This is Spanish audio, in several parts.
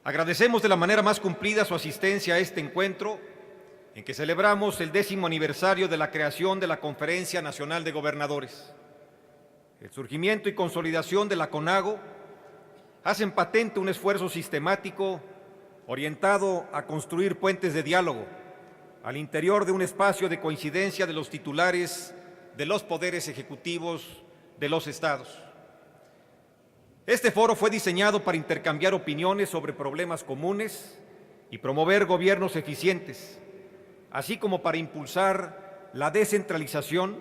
Agradecemos de la manera más cumplida su asistencia a este encuentro en que celebramos el 10º aniversario de la creación de la Conferencia Nacional de Gobernadores. El surgimiento y consolidación de la CONAGO hacen patente un esfuerzo sistemático orientado a construir puentes de diálogo al interior de un espacio de coincidencia de los titulares de los poderes ejecutivos de los estados. Este foro fue diseñado para intercambiar opiniones sobre problemas comunes y promover gobiernos eficientes, así como para impulsar la descentralización,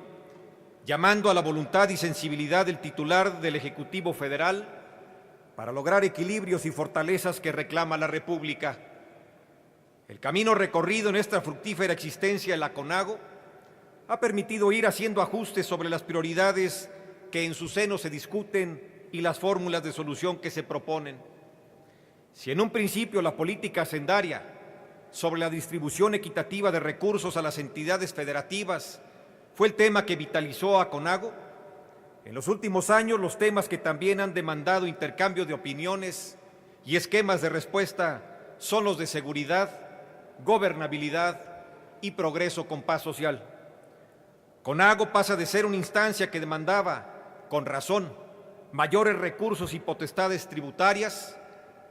llamando a la voluntad y sensibilidad del titular del Ejecutivo Federal para lograr equilibrios y fortalezas que reclama la República. El camino recorrido en esta fructífera existencia en la CONAGO ha permitido ir haciendo ajustes sobre las prioridades que en su seno se discuten y las fórmulas de solución que se proponen. Si en un principio la política hacendaria sobre la distribución equitativa de recursos a las entidades federativas fue el tema que vitalizó a CONAGO, en los últimos años los temas que también han demandado intercambio de opiniones y esquemas de respuesta son los de seguridad, gobernabilidad y progreso con paz social. CONAGO pasa de ser una instancia que demandaba, con razón, mayores recursos y potestades tributarias,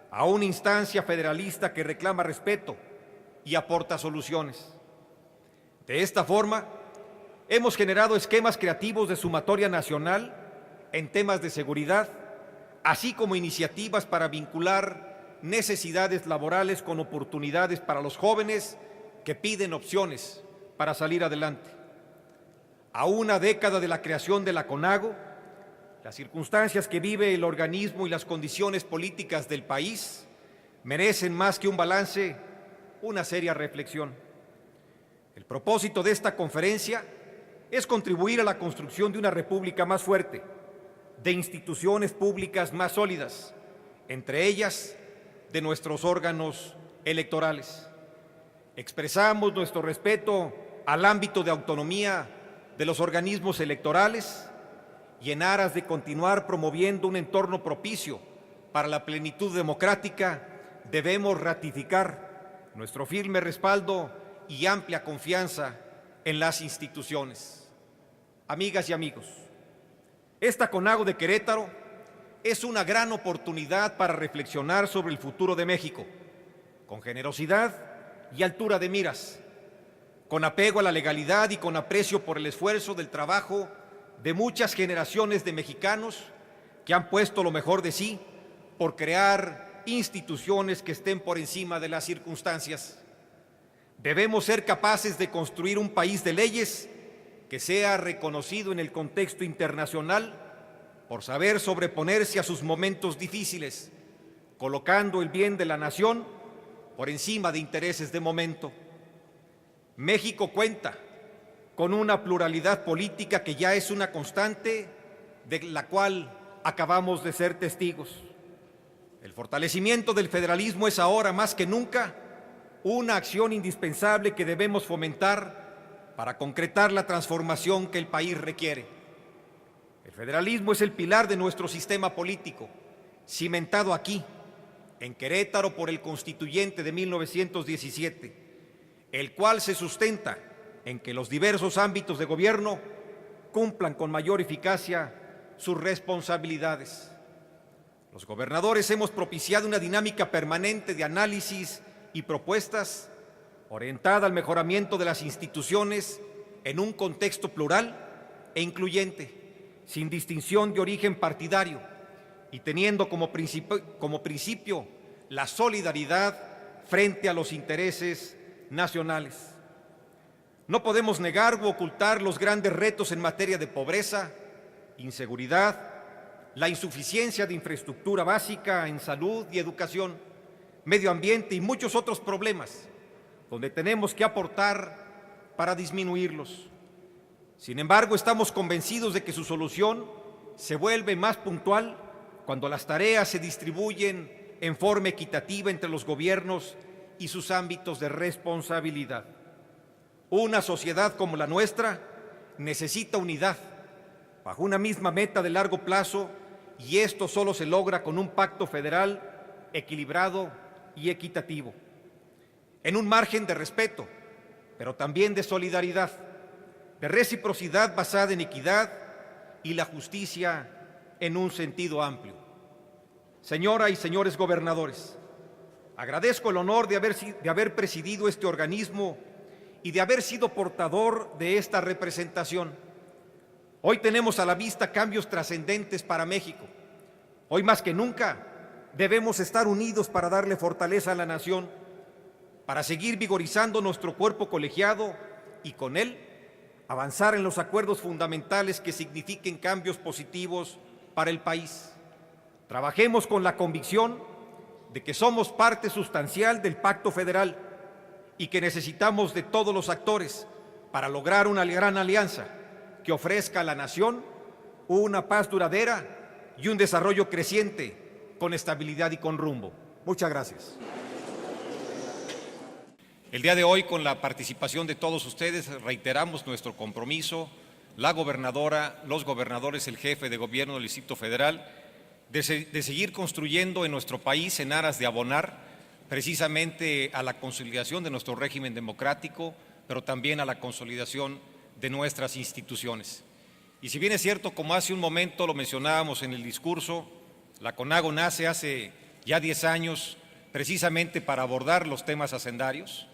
a una instancia federalista que reclama respeto y aporta soluciones. De esta forma, hemos generado esquemas creativos de sumatoria nacional en temas de seguridad, así como iniciativas para vincular necesidades laborales con oportunidades para los jóvenes que piden opciones para salir adelante. A una década de la creación de la CONAGO, las circunstancias que vive el organismo y las condiciones políticas del país merecen más que un balance, una seria reflexión. El propósito de esta conferencia es contribuir a la construcción de una república más fuerte, de instituciones públicas más sólidas, entre ellas de nuestros órganos electorales. Expresamos nuestro respeto al ámbito de autonomía de los organismos electorales y en aras de continuar promoviendo un entorno propicio para la plenitud democrática, debemos ratificar nuestro firme respaldo y amplia confianza en las instituciones. Amigas y amigos, esta CONAGO de Querétaro es una gran oportunidad para reflexionar sobre el futuro de México, con generosidad y altura de miras, con apego a la legalidad y con aprecio por el esfuerzo del trabajo de muchas generaciones de mexicanos que han puesto lo mejor de sí por crear instituciones que estén por encima de las circunstancias. Debemos ser capaces de construir un país de leyes que sea reconocido en el contexto internacional por saber sobreponerse a sus momentos difíciles, colocando el bien de la nación por encima de intereses de momento. México cuenta con una pluralidad política que ya es una constante de la cual acabamos de ser testigos. El fortalecimiento del federalismo es ahora más que nunca una acción indispensable que debemos fomentar para concretar la transformación que el país requiere. El federalismo es el pilar de nuestro sistema político, cimentado aquí, en Querétaro por el Constituyente de 1917, el cual se sustenta en que los diversos ámbitos de gobierno cumplan con mayor eficacia sus responsabilidades. Los gobernadores hemos propiciado una dinámica permanente de análisis y propuestas orientada al mejoramiento de las instituciones en un contexto plural e incluyente, sin distinción de origen partidario y teniendo como principio la solidaridad frente a los intereses nacionales. No podemos negar u ocultar los grandes retos en materia de pobreza, inseguridad, la insuficiencia de infraestructura básica en salud y educación, medio ambiente y muchos otros problemas, donde tenemos que aportar para disminuirlos. Sin embargo, estamos convencidos de que su solución se vuelve más puntual cuando las tareas se distribuyen en forma equitativa entre los gobiernos y sus ámbitos de responsabilidad. Una sociedad como la nuestra necesita unidad bajo una misma meta de largo plazo y esto solo se logra con un pacto federal equilibrado y equitativo, en un margen de respeto, pero también de solidaridad, de reciprocidad basada en equidad y la justicia en un sentido amplio. Señora y señores gobernadores, agradezco el honor de haber presidido este organismo y de haber sido portador de esta representación. Hoy tenemos a la vista cambios trascendentes para México. Hoy más que nunca debemos estar unidos para darle fortaleza a la nación, para seguir vigorizando nuestro cuerpo colegiado y con él avanzar en los acuerdos fundamentales que signifiquen cambios positivos para el país. Trabajemos con la convicción de que somos parte sustancial del Pacto Federal y que necesitamos de todos los actores para lograr una gran alianza que ofrezca a la nación una paz duradera y un desarrollo creciente con estabilidad y con rumbo. Muchas gracias. El día de hoy, con la participación de todos ustedes, reiteramos nuestro compromiso, la gobernadora, los gobernadores, el jefe de gobierno del Distrito Federal, de seguir construyendo en nuestro país en aras de abonar precisamente a la consolidación de nuestro régimen democrático, pero también a la consolidación de nuestras instituciones. Y si bien es cierto, como hace un momento lo mencionábamos en el discurso, la CONAGO nace hace ya 10 años precisamente para abordar los temas hacendarios,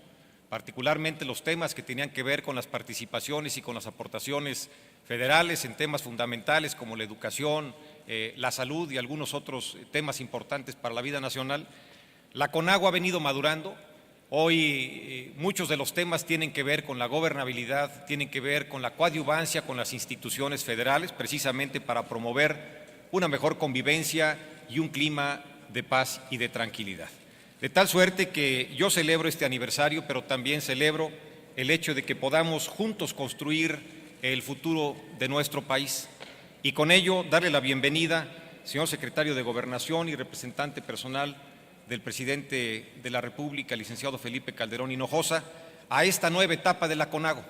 particularmente los temas que tenían que ver con las participaciones y con las aportaciones federales en temas fundamentales como la educación, la salud y algunos otros temas importantes para la vida nacional. La CONAGO ha venido madurando. Hoy muchos de los temas tienen que ver con la gobernabilidad, tienen que ver con la coadyuvancia con las instituciones federales, precisamente para promover una mejor convivencia y un clima de paz y de tranquilidad. De tal suerte que yo celebro este aniversario, pero también celebro el hecho de que podamos juntos construir el futuro de nuestro país y con ello darle la bienvenida, señor secretario de Gobernación y representante personal del presidente de la República, licenciado Felipe Calderón Hinojosa, a esta nueva etapa de la CONAGO,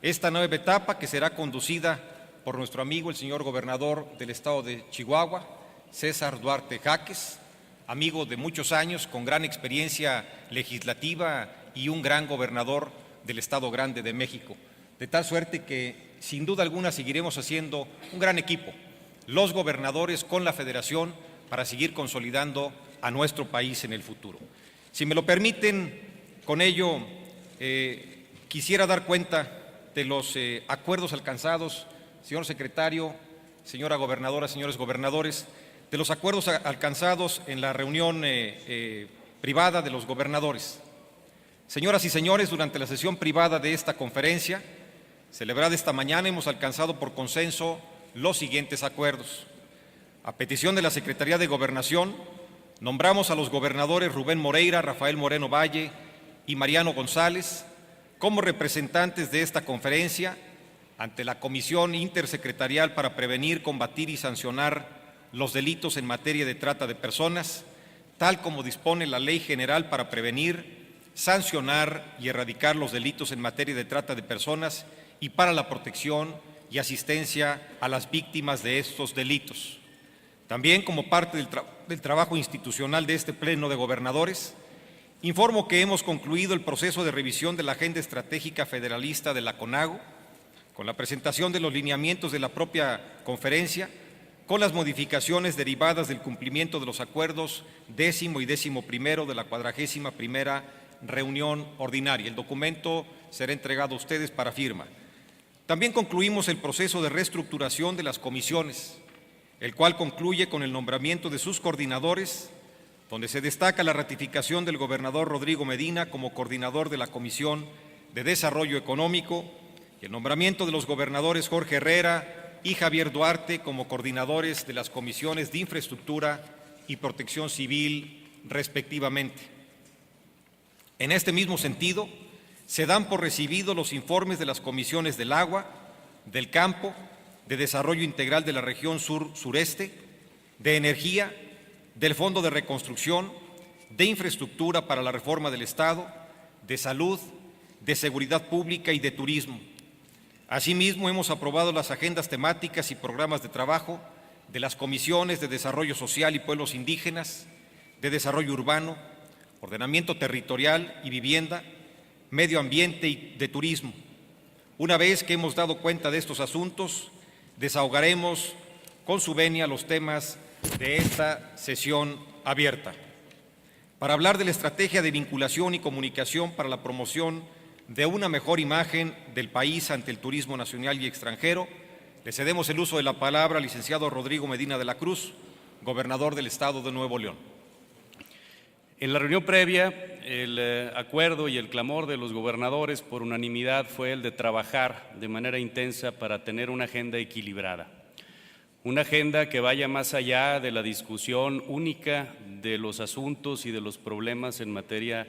esta nueva etapa que será conducida por nuestro amigo el señor gobernador del estado de Chihuahua, César Duarte Jaques, amigo de muchos años, con gran experiencia legislativa y un gran gobernador del Estado Grande de México. De tal suerte que, sin duda alguna, seguiremos haciendo un gran equipo, los gobernadores con la Federación, para seguir consolidando a nuestro país en el futuro. Si me lo permiten, con ello quisiera dar cuenta de los acuerdos alcanzados, señor secretario, señora gobernadora, señores gobernadores, de los acuerdos alcanzados en la reunión privada de los gobernadores. Señoras y señores, durante la sesión privada de esta conferencia, celebrada esta mañana, hemos alcanzado por consenso los siguientes acuerdos. A petición de la Secretaría de Gobernación, nombramos a los gobernadores Rubén Moreira, Rafael Moreno Valle y Mariano González como representantes de esta conferencia ante la Comisión Intersecretarial para Prevenir, Combatir y Sancionar los delitos en materia de trata de personas, tal como dispone la Ley General para prevenir, sancionar y erradicar los delitos en materia de trata de personas y para la protección y asistencia a las víctimas de estos delitos. También, como parte del trabajo institucional de este Pleno de Gobernadores, informo que hemos concluido el proceso de revisión de la Agenda Estratégica Federalista de la CONAGO, con la presentación de los lineamientos de la propia conferencia, con las modificaciones derivadas del cumplimiento de los acuerdos 10º y 11º de la 41ª reunión ordinaria. El documento será entregado a ustedes para firma. También concluimos el proceso de reestructuración de las comisiones, el cual concluye con el nombramiento de sus coordinadores, donde se destaca la ratificación del gobernador Rodrigo Medina como coordinador de la Comisión de Desarrollo Económico y el nombramiento de los gobernadores Jorge Herrera y Javier Duarte como coordinadores de las comisiones de Infraestructura y Protección Civil, respectivamente. En este mismo sentido, se dan por recibidos los informes de las comisiones del agua, del campo, de desarrollo integral de la región sur-sureste, de energía, del Fondo de Reconstrucción, de infraestructura para la reforma del Estado, de salud, de seguridad pública y de turismo. Asimismo, hemos aprobado las agendas temáticas y programas de trabajo de las comisiones de Desarrollo Social y Pueblos Indígenas, de Desarrollo Urbano, ordenamiento territorial y vivienda, medio ambiente y de turismo. Una vez que hemos dado cuenta de estos asuntos, desahogaremos con su venia los temas de esta sesión abierta. Para hablar de la estrategia de vinculación y comunicación para la promoción de una mejor imagen del país ante el turismo nacional y extranjero, le cedemos el uso de la palabra al licenciado Rodrigo Medina de la Cruz, gobernador del Estado de Nuevo León. En la reunión previa, el acuerdo y el clamor de los gobernadores por unanimidad fue el de trabajar de manera intensa para tener una agenda equilibrada. Una agenda que vaya más allá de la discusión única de los asuntos y de los problemas en materia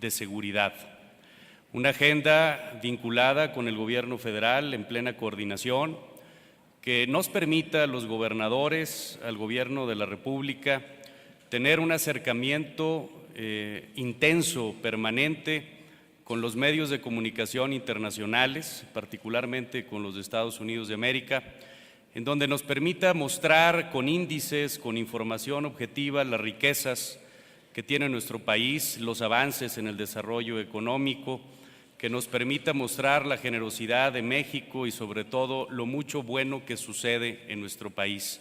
de seguridad. Una agenda vinculada con el gobierno federal en plena coordinación, que nos permita a los gobernadores, al gobierno de la República, tener un acercamiento intenso, permanente, con los medios de comunicación internacionales, particularmente con los de Estados Unidos de América, en donde nos permita mostrar con índices, con información objetiva, las riquezas que tiene nuestro país, los avances en el desarrollo económico, que nos permita mostrar la generosidad de México y sobre todo lo mucho bueno que sucede en nuestro país.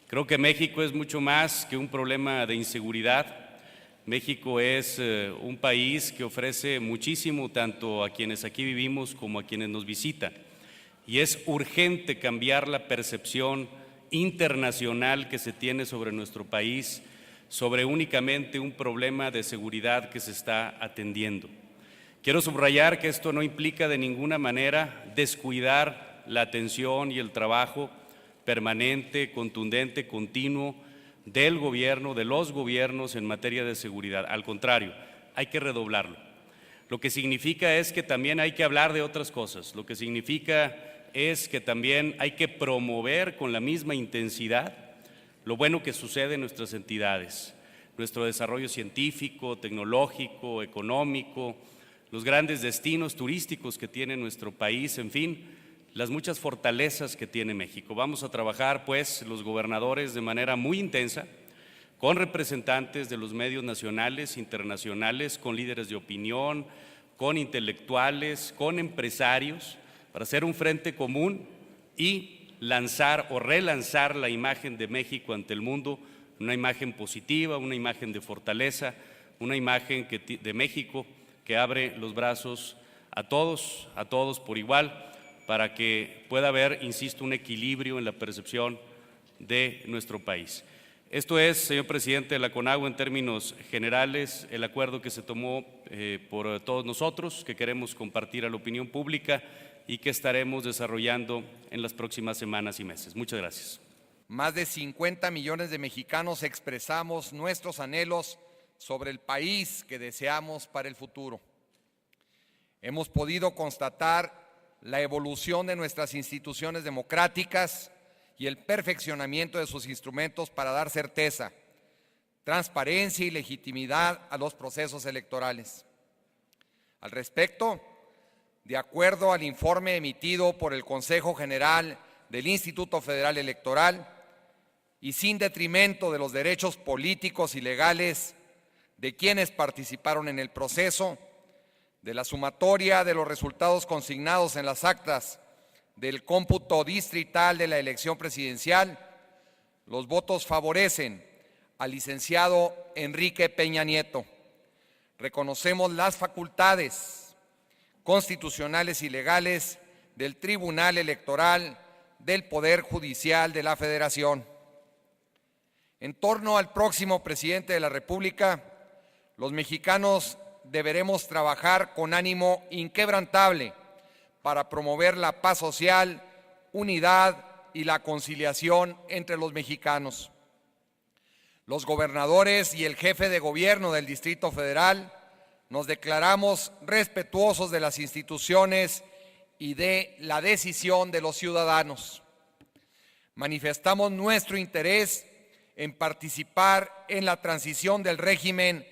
Creo que México es mucho más que un problema de inseguridad. México es un país que ofrece muchísimo tanto a quienes aquí vivimos como a quienes nos visitan. Y es urgente cambiar la percepción internacional que se tiene sobre nuestro país, sobre únicamente un problema de seguridad que se está atendiendo. Quiero subrayar que esto no implica de ninguna manera descuidar la atención y el trabajo permanente, contundente, continuo del gobierno, de los gobiernos en materia de seguridad. Al contrario, hay que redoblarlo. Lo que significa es que también hay que hablar de otras cosas. Lo que significa es que también hay que promover con la misma intensidad lo bueno que sucede en nuestras entidades, nuestro desarrollo científico, tecnológico, económico, los grandes destinos turísticos que tiene nuestro país, en fin, las muchas fortalezas que tiene México. Vamos a trabajar, pues, los gobernadores de manera muy intensa, con representantes de los medios nacionales, internacionales, con líderes de opinión, con intelectuales, con empresarios, para hacer un frente común y lanzar o relanzar la imagen de México ante el mundo, una imagen positiva, una imagen de fortaleza, una imagen de México que abre los brazos a todos por igual, para que pueda haber, insisto, un equilibrio en la percepción de nuestro país. Esto es, señor presidente de la CONAGUA, en términos generales, el acuerdo que se tomó por todos nosotros, que queremos compartir a la opinión pública y que estaremos desarrollando en las próximas semanas y meses. Muchas gracias. Más de 50 millones de mexicanos expresamos nuestros anhelos sobre el país que deseamos para el futuro. Hemos podido constatar la evolución de nuestras instituciones democráticas y el perfeccionamiento de sus instrumentos para dar certeza, transparencia y legitimidad a los procesos electorales. Al respecto, de acuerdo al informe emitido por el Consejo General del Instituto Federal Electoral y sin detrimento de los derechos políticos y legales de quienes participaron en el proceso, de la sumatoria de los resultados consignados en las actas del cómputo distrital de la elección presidencial, los votos favorecen al licenciado Enrique Peña Nieto. Reconocemos las facultades constitucionales y legales del Tribunal Electoral del Poder Judicial de la Federación. En torno al próximo presidente de la República, los mexicanos deberemos trabajar con ánimo inquebrantable para promover la paz social, unidad y la conciliación entre los mexicanos. Los gobernadores y el jefe de gobierno del Distrito Federal nos declaramos respetuosos de las instituciones y de la decisión de los ciudadanos. Manifestamos nuestro interés en participar en la transición del régimen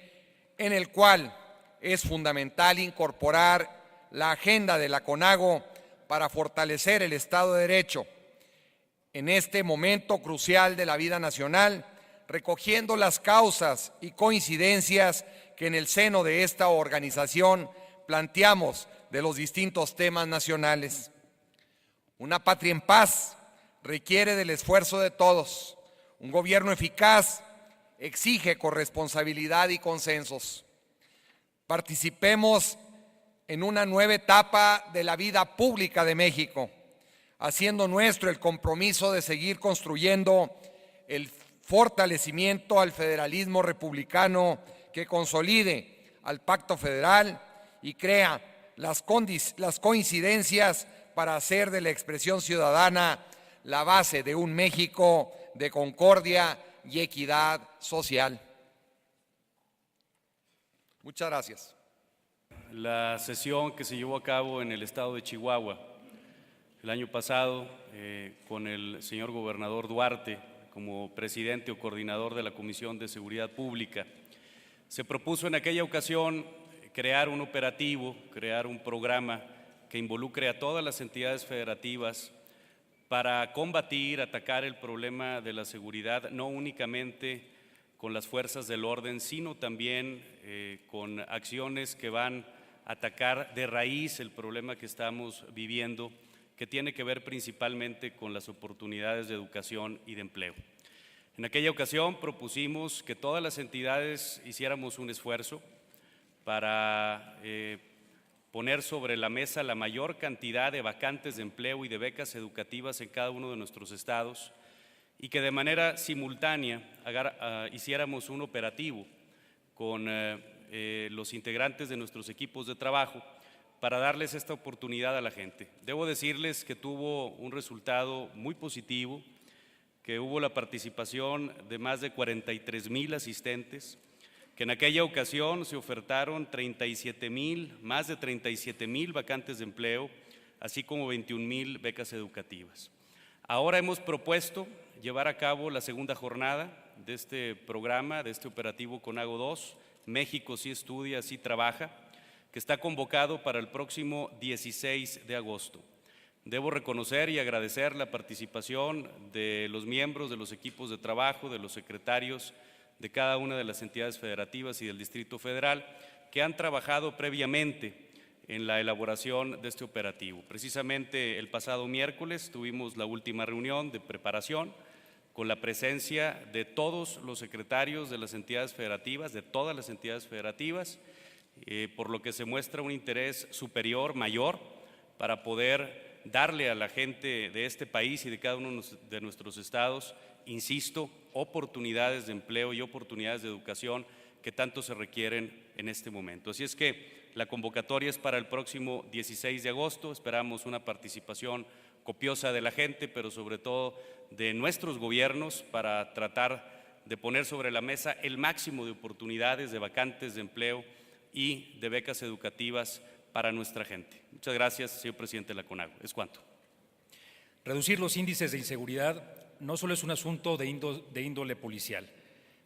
en el cual es fundamental incorporar la agenda de la CONAGO para fortalecer el Estado de Derecho en este momento crucial de la vida nacional, recogiendo las causas y coincidencias que en el seno de esta organización planteamos de los distintos temas nacionales. Una patria en paz requiere del esfuerzo de todos. Un gobierno eficaz exige corresponsabilidad y consensos. Participemos en una nueva etapa de la vida pública de México, haciendo nuestro el compromiso de seguir construyendo el fortalecimiento al federalismo republicano que consolide al Pacto Federal y crea las coincidencias para hacer de la expresión ciudadana la base de un México de concordia y equidad social. Muchas gracias. La sesión que se llevó a cabo en el estado de Chihuahua el año pasado con el señor gobernador Duarte como presidente o coordinador de la Comisión de Seguridad Pública, se propuso en aquella ocasión crear un operativo, crear un programa que involucre a todas las entidades federativas para combatir, atacar el problema de la seguridad, no únicamente con las fuerzas del orden, sino también con acciones que van a atacar de raíz el problema que estamos viviendo, que tiene que ver principalmente con las oportunidades de educación y de empleo. En aquella ocasión propusimos que todas las entidades hiciéramos un esfuerzo para poner sobre la mesa la mayor cantidad de vacantes de empleo y de becas educativas en cada uno de nuestros estados y que de manera simultánea hiciéramos un operativo con los integrantes de nuestros equipos de trabajo para darles esta oportunidad a la gente. Debo decirles que tuvo un resultado muy positivo, que hubo la participación de más de 43,000 asistentes, que en aquella ocasión se ofertaron más de 37,000 vacantes de empleo, así como 21,000 becas educativas. Ahora hemos propuesto llevar a cabo la segunda jornada de este programa, de este operativo CONAGO 2, México sí estudia, sí trabaja, que está convocado para el próximo 16 de agosto. Debo reconocer y agradecer la participación de los miembros de los equipos de trabajo, de los secretarios de cada una de las entidades federativas y del Distrito Federal, que han trabajado previamente en la elaboración de este operativo. Precisamente el pasado miércoles tuvimos la última reunión de preparación con la presencia de todos los secretarios de las entidades federativas, de todas las entidades federativas, por lo que se muestra un interés superior, mayor, para poder darle a la gente de este país y de cada uno de nuestros estados, insisto, oportunidades de empleo y oportunidades de educación que tanto se requieren en este momento. Así es que la convocatoria es para el próximo 16 de agosto, esperamos una participación copiosa de la gente, pero sobre todo de nuestros gobiernos para tratar de poner sobre la mesa el máximo de oportunidades de vacantes de empleo y de becas educativas para nuestra gente. Muchas gracias, señor presidente de la CONAGO. Es cuanto. Reducir los índices de inseguridad no solo es un asunto de índole policial,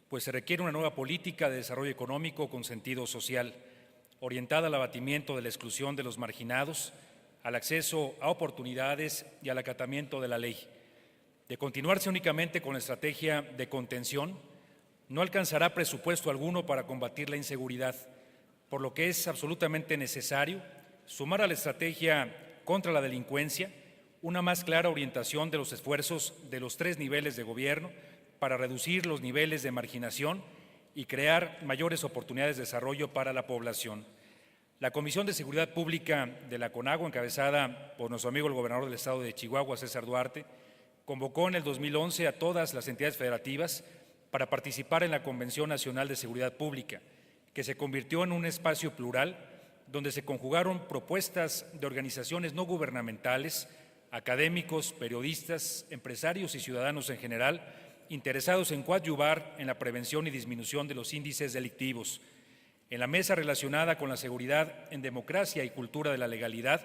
pues se requiere una nueva política de desarrollo económico con sentido social, orientada al abatimiento de la exclusión de los marginados, al acceso a oportunidades y al acatamiento de la ley. De continuarse únicamente con la estrategia de contención, no alcanzará presupuesto alguno para combatir la inseguridad, por lo que es absolutamente necesario sumar a la estrategia contra la delincuencia una más clara orientación de los esfuerzos de los 3 niveles de gobierno para reducir los niveles de marginación y crear mayores oportunidades de desarrollo para la población. La Comisión de Seguridad Pública de la CONAGO, encabezada por nuestro amigo el gobernador del estado de Chihuahua, César Duarte, convocó en el 2011 a todas las entidades federativas para participar en la Convención Nacional de Seguridad Pública, que se convirtió en un espacio plural donde se conjugaron propuestas de organizaciones no gubernamentales, académicos, periodistas, empresarios y ciudadanos en general, interesados en coadyuvar en la prevención y disminución de los índices delictivos. En la mesa relacionada con la seguridad en democracia y cultura de la legalidad,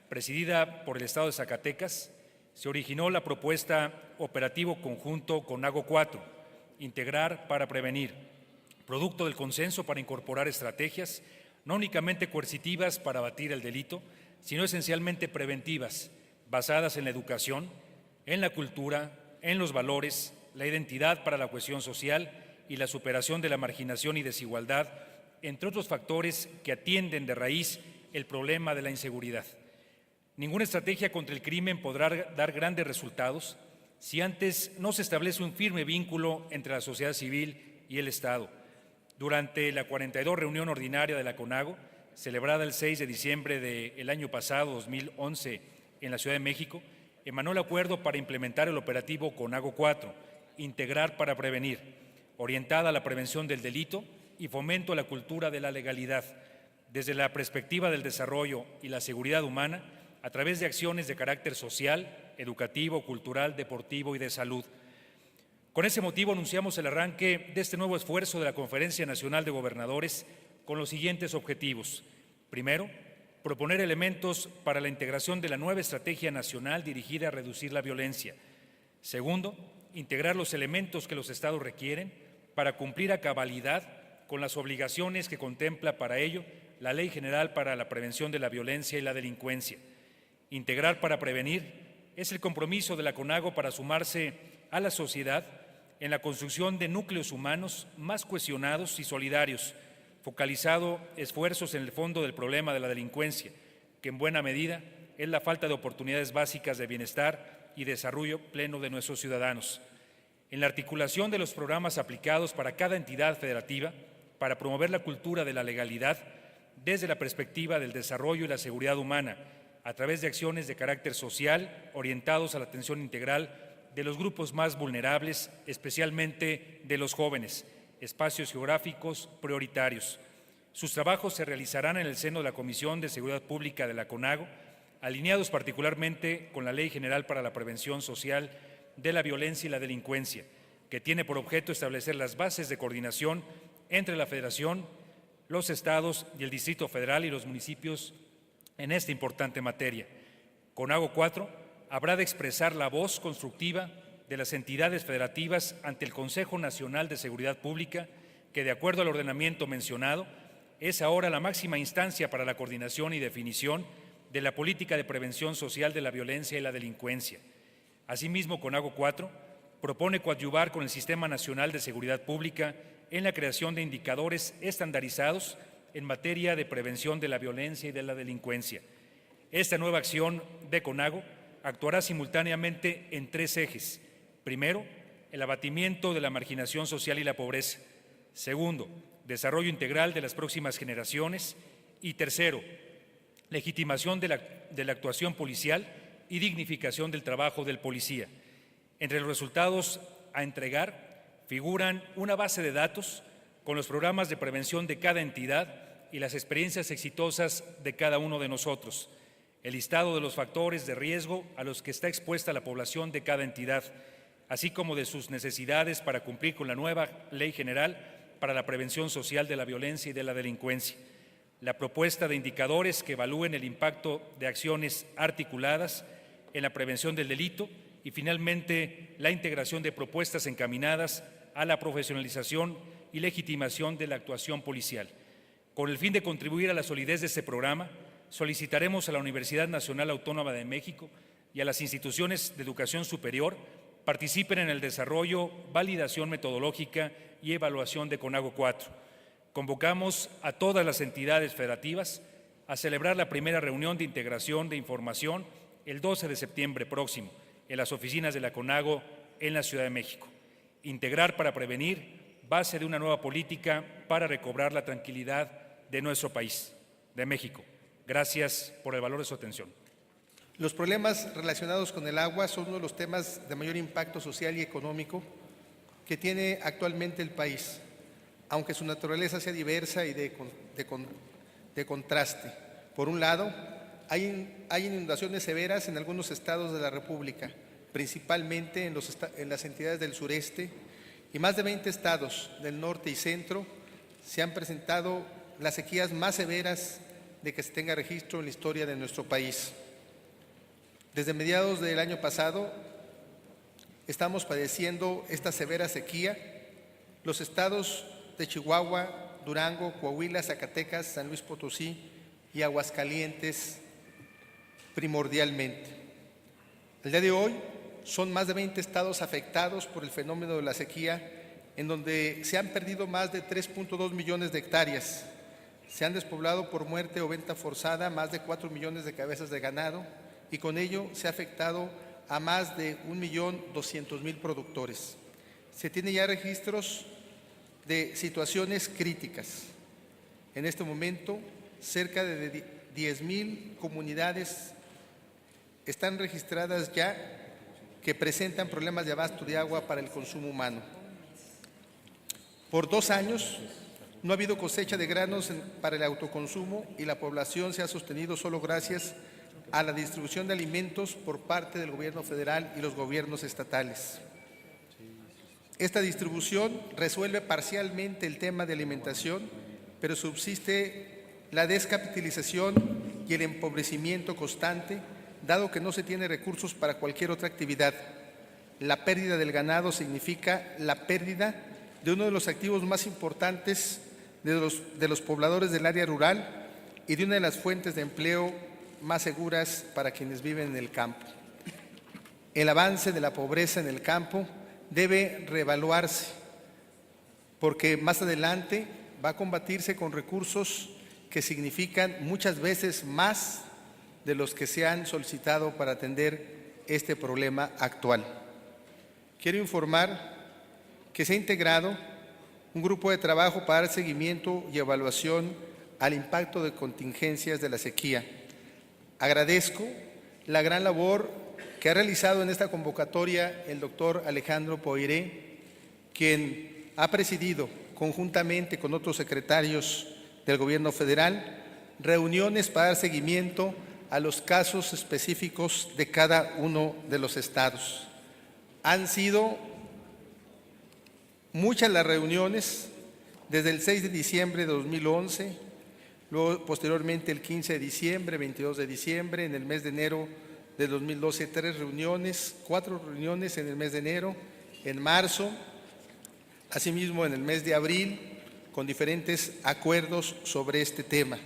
presidida por el Estado de Zacatecas, se originó la propuesta Operativo Conjunto CONAGO 4, Integrar para Prevenir, producto del consenso para incorporar estrategias no únicamente coercitivas para abatir el delito, sino esencialmente preventivas, basadas en la educación, en la cultura, en los valores, la identidad para la cohesión social y la superación de la marginación y desigualdad entre otros factores que atienden de raíz el problema de la inseguridad. Ninguna estrategia contra el crimen podrá dar grandes resultados si antes no se establece un firme vínculo entre la sociedad civil y el Estado. Durante la 42 reunión ordinaria de la CONAGO, celebrada el 6 de diciembre del año pasado, 2011, en la Ciudad de México, emanó el acuerdo para implementar el operativo CONAGO 4, Integrar para Prevenir, orientada a la prevención del delito y fomento a la cultura de la legalidad, desde la perspectiva del desarrollo y la seguridad humana, a través de acciones de carácter social, educativo, cultural, deportivo y de salud. Con ese motivo anunciamos el arranque de este nuevo esfuerzo de la Conferencia Nacional de Gobernadores con los siguientes objetivos. Primero, proponer elementos para la integración de la nueva estrategia nacional dirigida a reducir la violencia. Segundo, integrar los elementos que los estados requieren para cumplir a cabalidad con las obligaciones que contempla para ello la Ley General para la Prevención de la Violencia y la Delincuencia. Integrar para prevenir es el compromiso de la CONAGO para sumarse a la sociedad en la construcción de núcleos humanos más cohesionados y solidarios, focalizado esfuerzos en el fondo del problema de la delincuencia, que en buena medida es la falta de oportunidades básicas de bienestar y desarrollo pleno de nuestros ciudadanos. En la articulación de los programas aplicados para cada entidad federativa para promover la cultura de la legalidad desde la perspectiva del desarrollo y la seguridad humana, a través de acciones de carácter social orientados a la atención integral de los grupos más vulnerables, especialmente de los jóvenes, espacios geográficos prioritarios. Sus trabajos se realizarán en el seno de la Comisión de Seguridad Pública de la CONAGO, alineados particularmente con la Ley General para la Prevención Social de la Violencia y la Delincuencia, que tiene por objeto establecer las bases de coordinación entre la Federación, los estados y el Distrito Federal y los municipios en esta importante materia. CONAGO 4 habrá de expresar la voz constructiva de las entidades federativas ante el Consejo Nacional de Seguridad Pública, que de acuerdo al ordenamiento mencionado, es ahora la máxima instancia para la coordinación y definición de la política de prevención social de la violencia y la delincuencia. Asimismo, CONAGO 4 propone coadyuvar con el Sistema Nacional de Seguridad Pública en la creación de indicadores estandarizados en materia de prevención de la violencia y de la delincuencia. Esta nueva acción de CONAGO actuará simultáneamente en tres ejes. Primero, el abatimiento de la marginación social y la pobreza. Segundo, desarrollo integral de las próximas generaciones. Y tercero, legitimación de la actuación policial y dignificación del trabajo del policía. Entre los resultados a entregar figuran una base de datos con los programas de prevención de cada entidad y las experiencias exitosas de cada uno de nosotros, el listado de los factores de riesgo a los que está expuesta la población de cada entidad, así como de sus necesidades para cumplir con la nueva Ley General para la Prevención Social de la Violencia y de la Delincuencia, la propuesta de indicadores que evalúen el impacto de acciones articuladas en la prevención del delito y finalmente la integración de propuestas encaminadas a la profesionalización y legitimación de la actuación policial. Con el fin de contribuir a la solidez de este programa, solicitaremos a la Universidad Nacional Autónoma de México y a las instituciones de educación superior participen en el desarrollo, validación metodológica y evaluación de CONAGO 4. Convocamos a todas las entidades federativas a celebrar la primera reunión de integración de información el 12 de septiembre próximo en las oficinas de la CONAGO en la Ciudad de México. Integrar para prevenir, base de una nueva política para recobrar la tranquilidad de nuestro país, de México. Gracias por el valor de su atención. Los problemas relacionados con el agua son uno de los temas de mayor impacto social y económico que tiene actualmente el país, aunque su naturaleza sea diversa y de contraste. Por un lado, hay inundaciones severas en algunos estados de la República, principalmente en las entidades del sureste, y más de 20 estados del norte y centro se han presentado las sequías más severas de que se tenga registro en la historia de nuestro país. Desde mediados del año pasado estamos padeciendo esta severa sequía. Los estados de Chihuahua, Durango, Coahuila, Zacatecas, San Luis Potosí y Aguascalientes primordialmente. El día de hoy son más de 20 estados afectados por el fenómeno de la sequía en donde se han perdido más de 3.2 millones de hectáreas. Se han despoblado por muerte o venta forzada más de 4 millones de cabezas de ganado y con ello se ha afectado a más de 1.200.000 productores. Se tiene ya registros de situaciones críticas. En este momento, cerca de 10.000 comunidades están registradas ya que presentan problemas de abasto de agua para el consumo humano. Por 2 años no ha habido cosecha de granos para el autoconsumo y la población se ha sostenido solo gracias a la distribución de alimentos por parte del gobierno federal y los gobiernos estatales. Esta distribución resuelve parcialmente el tema de alimentación, pero subsiste la descapitalización y el empobrecimiento constante, dado que no se tiene recursos para cualquier otra actividad. La pérdida del ganado significa la pérdida de uno de los activos más importantes de los pobladores del área rural y de una de las fuentes de empleo más seguras para quienes viven en el campo. El avance de la pobreza en el campo debe reevaluarse, porque más adelante va a combatirse con recursos que significan muchas veces más de los que se han solicitado para atender este problema actual. Quiero informar que se ha integrado un grupo de trabajo para dar seguimiento y evaluación al impacto de contingencias de la sequía. Agradezco la gran labor que ha realizado en esta convocatoria el doctor Alejandro Poiré, quien ha presidido conjuntamente con otros secretarios del Gobierno federal reuniones para dar seguimiento a los casos específicos de cada uno de los estados. Han sido muchas las reuniones, desde el 6 de diciembre de 2011, luego posteriormente el 15 de diciembre, 22 de diciembre, en el mes de enero de 2012, 3 reuniones, 4 reuniones en el mes de enero, en marzo, asimismo en el mes de abril, con diferentes acuerdos sobre este tema.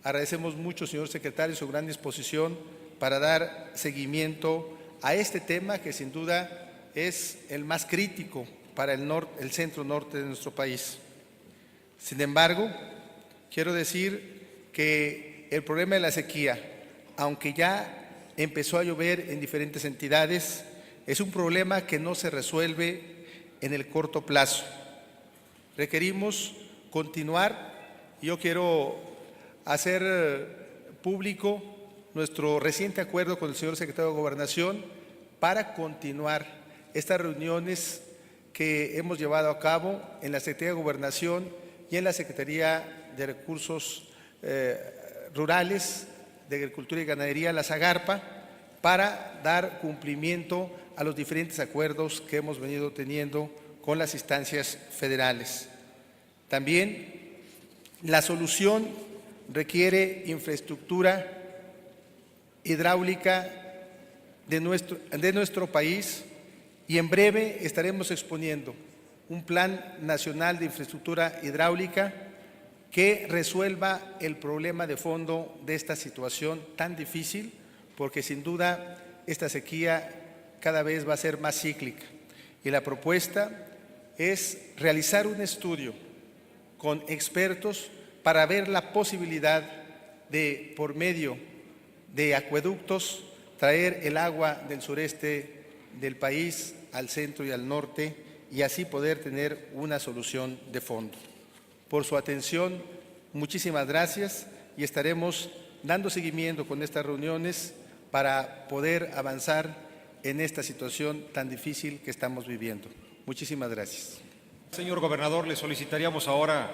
Agradecemos mucho, señor secretario, su gran disposición para dar seguimiento a este tema que sin duda es el más crítico para el centro norte de nuestro país. Sin embargo, quiero decir que el problema de la sequía, aunque ya empezó a llover en diferentes entidades, es un problema que no se resuelve en el corto plazo. Requerimos continuar. Yo quiero hacer público nuestro reciente acuerdo con el señor secretario de Gobernación para continuar estas reuniones que hemos llevado a cabo en la Secretaría de Gobernación y en la Secretaría de Recursos Rurales, de Agricultura y Ganadería, la SAGARPA, para dar cumplimiento a los diferentes acuerdos que hemos venido teniendo con las instancias federales. También la solución requiere infraestructura hidráulica de nuestro país y en breve estaremos exponiendo un plan nacional de infraestructura hidráulica que resuelva el problema de fondo de esta situación tan difícil, porque sin duda esta sequía cada vez va a ser más cíclica. Y la propuesta es realizar un estudio con expertos para ver la posibilidad de, por medio de acueductos, traer el agua del sureste del país al centro y al norte y así poder tener una solución de fondo. Por su atención, muchísimas gracias y estaremos dando seguimiento con estas reuniones para poder avanzar en esta situación tan difícil que estamos viviendo. Muchísimas gracias. Señor gobernador, le solicitaríamos ahora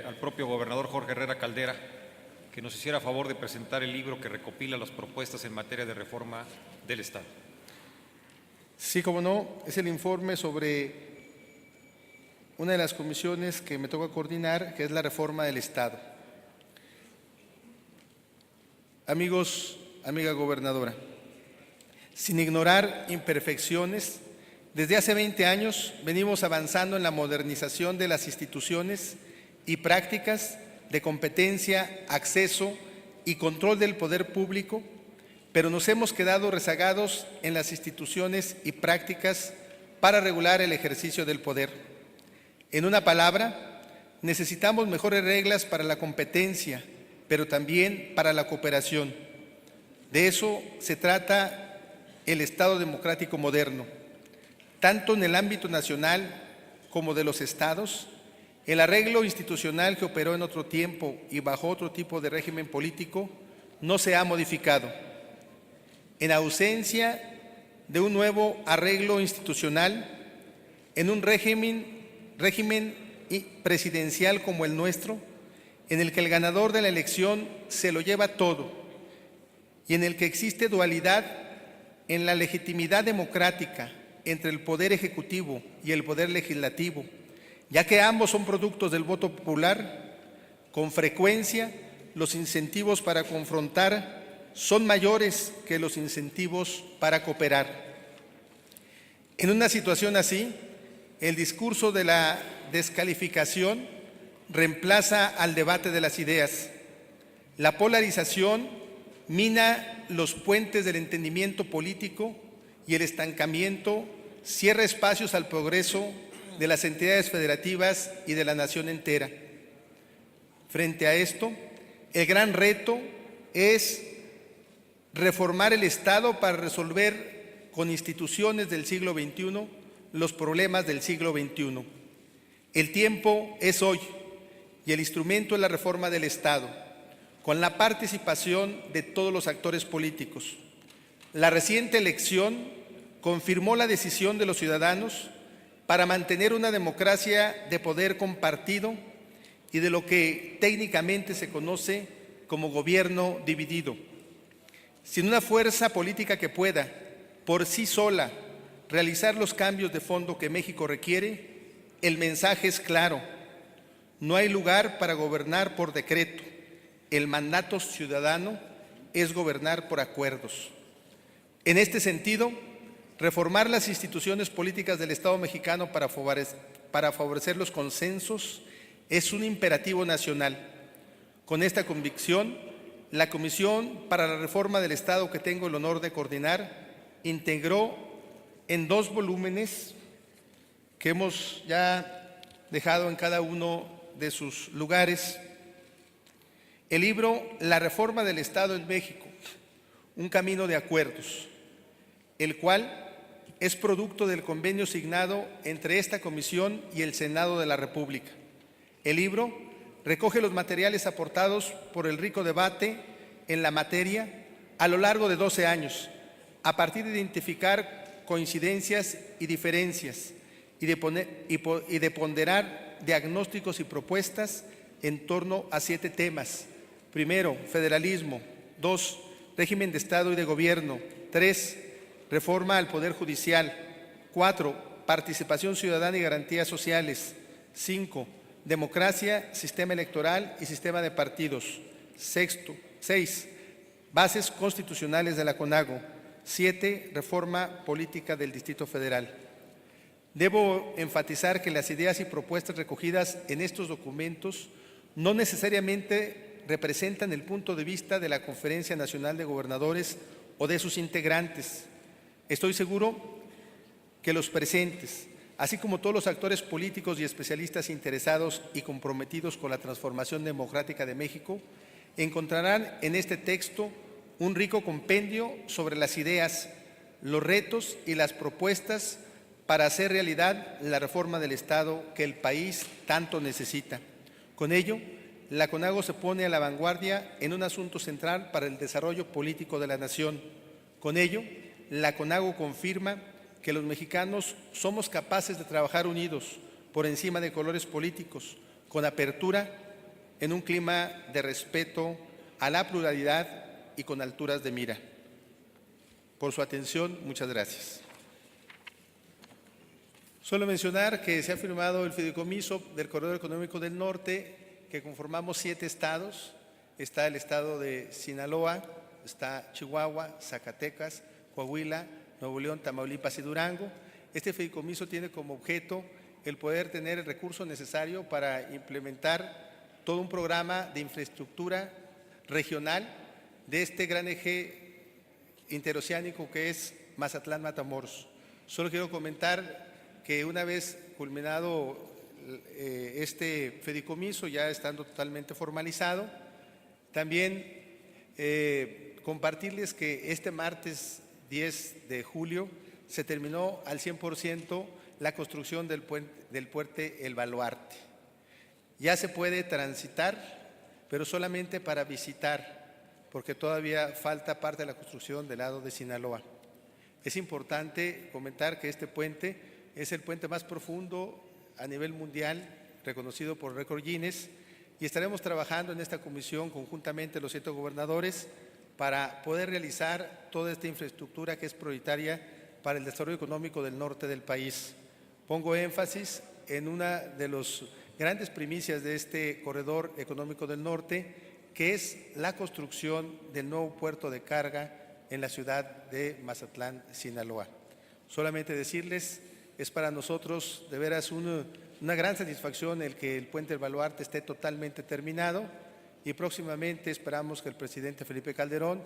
al propio gobernador Jorge Herrera Caldera que nos hiciera favor de presentar el libro que recopila las propuestas en materia de reforma del Estado. Sí, como no, es el informe sobre una de las comisiones que me toca coordinar, que es la reforma del Estado. Amigos, amiga gobernadora, sin ignorar imperfecciones, desde hace 20 años venimos avanzando en la modernización de las instituciones y prácticas de competencia, acceso y control del poder público, pero nos hemos quedado rezagados en las instituciones y prácticas para regular el ejercicio del poder. En una palabra, necesitamos mejores reglas para la competencia, pero también para la cooperación. De eso se trata el Estado democrático moderno. Tanto en el ámbito nacional como de los estados, el arreglo institucional que operó en otro tiempo y bajo otro tipo de régimen político no se ha modificado. En ausencia de un nuevo arreglo institucional, en un régimen presidencial como el nuestro, en el que el ganador de la elección se lo lleva todo y en el que existe dualidad en la legitimidad democrática entre el poder ejecutivo y el poder legislativo, ya que ambos son productos del voto popular, con frecuencia los incentivos para confrontar son mayores que los incentivos para cooperar. En una situación así, el discurso de la descalificación reemplaza al debate de las ideas. La polarización mina los puentes del entendimiento político y el estancamiento cierra espacios al progreso de las entidades federativas y de la nación entera. Frente a esto, el gran reto es reformar el Estado para resolver con instituciones del siglo XXI los problemas del siglo XXI. El tiempo es hoy y el instrumento es la reforma del Estado, con la participación de todos los actores políticos. La reciente elección confirmó la decisión de los ciudadanos para mantener una democracia de poder compartido y de lo que técnicamente se conoce como gobierno dividido. Sin una fuerza política que pueda, por sí sola, realizar los cambios de fondo que México requiere, el mensaje es claro: no hay lugar para gobernar por decreto. El mandato ciudadano es gobernar por acuerdos. En este sentido, reformar las instituciones políticas del Estado mexicano para favorecer los consensos es un imperativo nacional. Con esta convicción, la Comisión para la Reforma del Estado, que tengo el honor de coordinar, integró en 2 volúmenes que hemos ya dejado en cada uno de sus lugares, el libro La Reforma del Estado en México, un camino de acuerdos, el cual es producto del convenio signado entre esta comisión y el Senado de la República. El libro recoge los materiales aportados por el rico debate en la materia a lo largo de 12 años, a partir de identificar coincidencias y diferencias y de ponderar diagnósticos y propuestas en torno a 7 temas. Primero, federalismo. 2, régimen de Estado y de gobierno. 3, reforma al Poder Judicial. 4, participación ciudadana y garantías sociales. 5, democracia, sistema electoral y sistema de partidos. 6, bases constitucionales de la CONAGO. 7, reforma política del Distrito Federal. Debo enfatizar que las ideas y propuestas recogidas en estos documentos no necesariamente representan el punto de vista de la Conferencia Nacional de Gobernadores o de sus integrantes. Estoy seguro que los presentes, así como todos los actores políticos y especialistas interesados y comprometidos con la transformación democrática de México, encontrarán en este texto un rico compendio sobre las ideas, los retos y las propuestas para hacer realidad la reforma del Estado que el país tanto necesita. Con ello, la CONAGO se pone a la vanguardia en un asunto central para el desarrollo político de la nación. Con ello, la CONAGO confirma que los mexicanos somos capaces de trabajar unidos por encima de colores políticos, con apertura, en un clima de respeto a la pluralidad y con alturas de mira. Por su atención, muchas gracias. Solo mencionar que se ha firmado el fideicomiso del Corredor Económico del Norte, que conformamos 7 estados. Está el estado de Sinaloa, está Chihuahua, Zacatecas, Coahuila, Nuevo León, Tamaulipas y Durango. Este fideicomiso tiene como objeto el poder tener el recurso necesario para implementar todo un programa de infraestructura regional de este gran eje interoceánico que es Mazatlán-Matamoros. Solo quiero comentar que una vez culminado este fideicomiso, ya estando totalmente formalizado, también compartirles que este martes 10 de julio se terminó al 100% la construcción del puente El Baluarte. Ya se puede transitar, pero solamente para visitar, porque todavía falta parte de la construcción del lado de Sinaloa. Es importante comentar que este puente es el puente más profundo a nivel mundial, reconocido por Récord Guinness, y estaremos trabajando en esta comisión conjuntamente los 7 gobernadores para poder realizar toda esta infraestructura que es prioritaria para el desarrollo económico del norte del país. Pongo énfasis en una de las grandes primicias de este corredor económico del norte, que es la construcción del nuevo puerto de carga en la ciudad de Mazatlán, Sinaloa. Solamente decirles, es para nosotros de veras una gran satisfacción el que el puente del Baluarte esté totalmente terminado, y próximamente esperamos que el presidente Felipe Calderón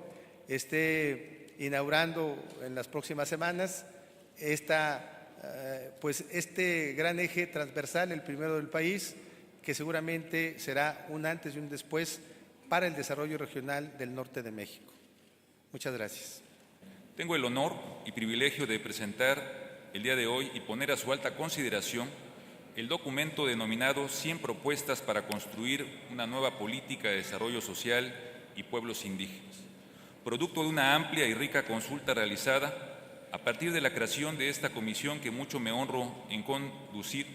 esté inaugurando en las próximas semanas este gran eje transversal, el primero del país, que seguramente será un antes y un después para el desarrollo regional del norte de México. Muchas gracias. Tengo el honor y privilegio de presentar el día de hoy y poner a su alta consideración el documento denominado 100 propuestas para construir una nueva política de desarrollo social y pueblos indígenas, producto de una amplia y rica consulta realizada a partir de la creación de esta comisión que mucho me honro en conducir,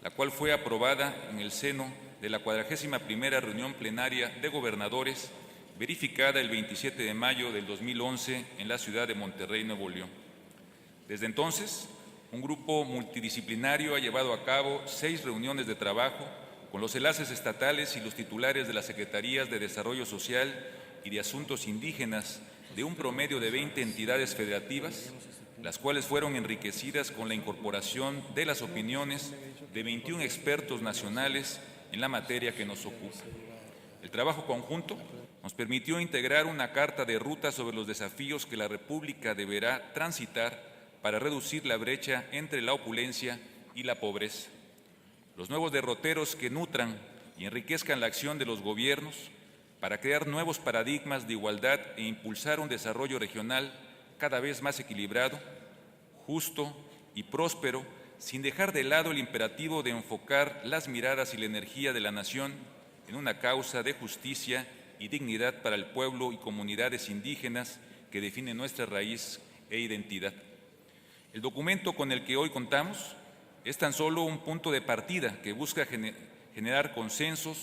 la cual fue aprobada en el seno de la 41ª reunión plenaria de gobernadores verificada el 27 de mayo del 2011 en la ciudad de Monterrey, Nuevo León. Desde entonces, un grupo multidisciplinario ha llevado a cabo 6 reuniones de trabajo con los enlaces estatales y los titulares de las Secretarías de Desarrollo Social y de Asuntos Indígenas de un promedio de 20 entidades federativas, las cuales fueron enriquecidas con la incorporación de las opiniones de 21 expertos nacionales en la materia que nos ocupa. El trabajo conjunto nos permitió integrar una carta de ruta sobre los desafíos que la República deberá transitar para reducir la brecha entre la opulencia y la pobreza. Los nuevos derroteros que nutran y enriquezcan la acción de los gobiernos para crear nuevos paradigmas de igualdad e impulsar un desarrollo regional cada vez más equilibrado, justo y próspero, sin dejar de lado el imperativo de enfocar las miradas y la energía de la nación en una causa de justicia y dignidad para el pueblo y comunidades indígenas que definen nuestra raíz e identidad. El documento con el que hoy contamos es tan solo un punto de partida que busca generar consensos,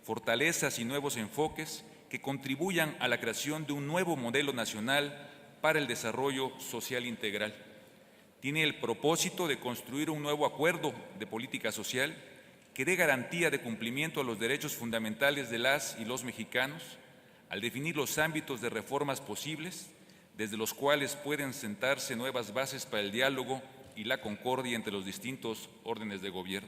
fortalezas y nuevos enfoques que contribuyan a la creación de un nuevo modelo nacional para el desarrollo social integral. Tiene el propósito de construir un nuevo acuerdo de política social que dé garantía de cumplimiento a los derechos fundamentales de las y los mexicanos, al definir los ámbitos de reformas posibles, desde los cuales pueden sentarse nuevas bases para el diálogo y la concordia entre los distintos órdenes de gobierno.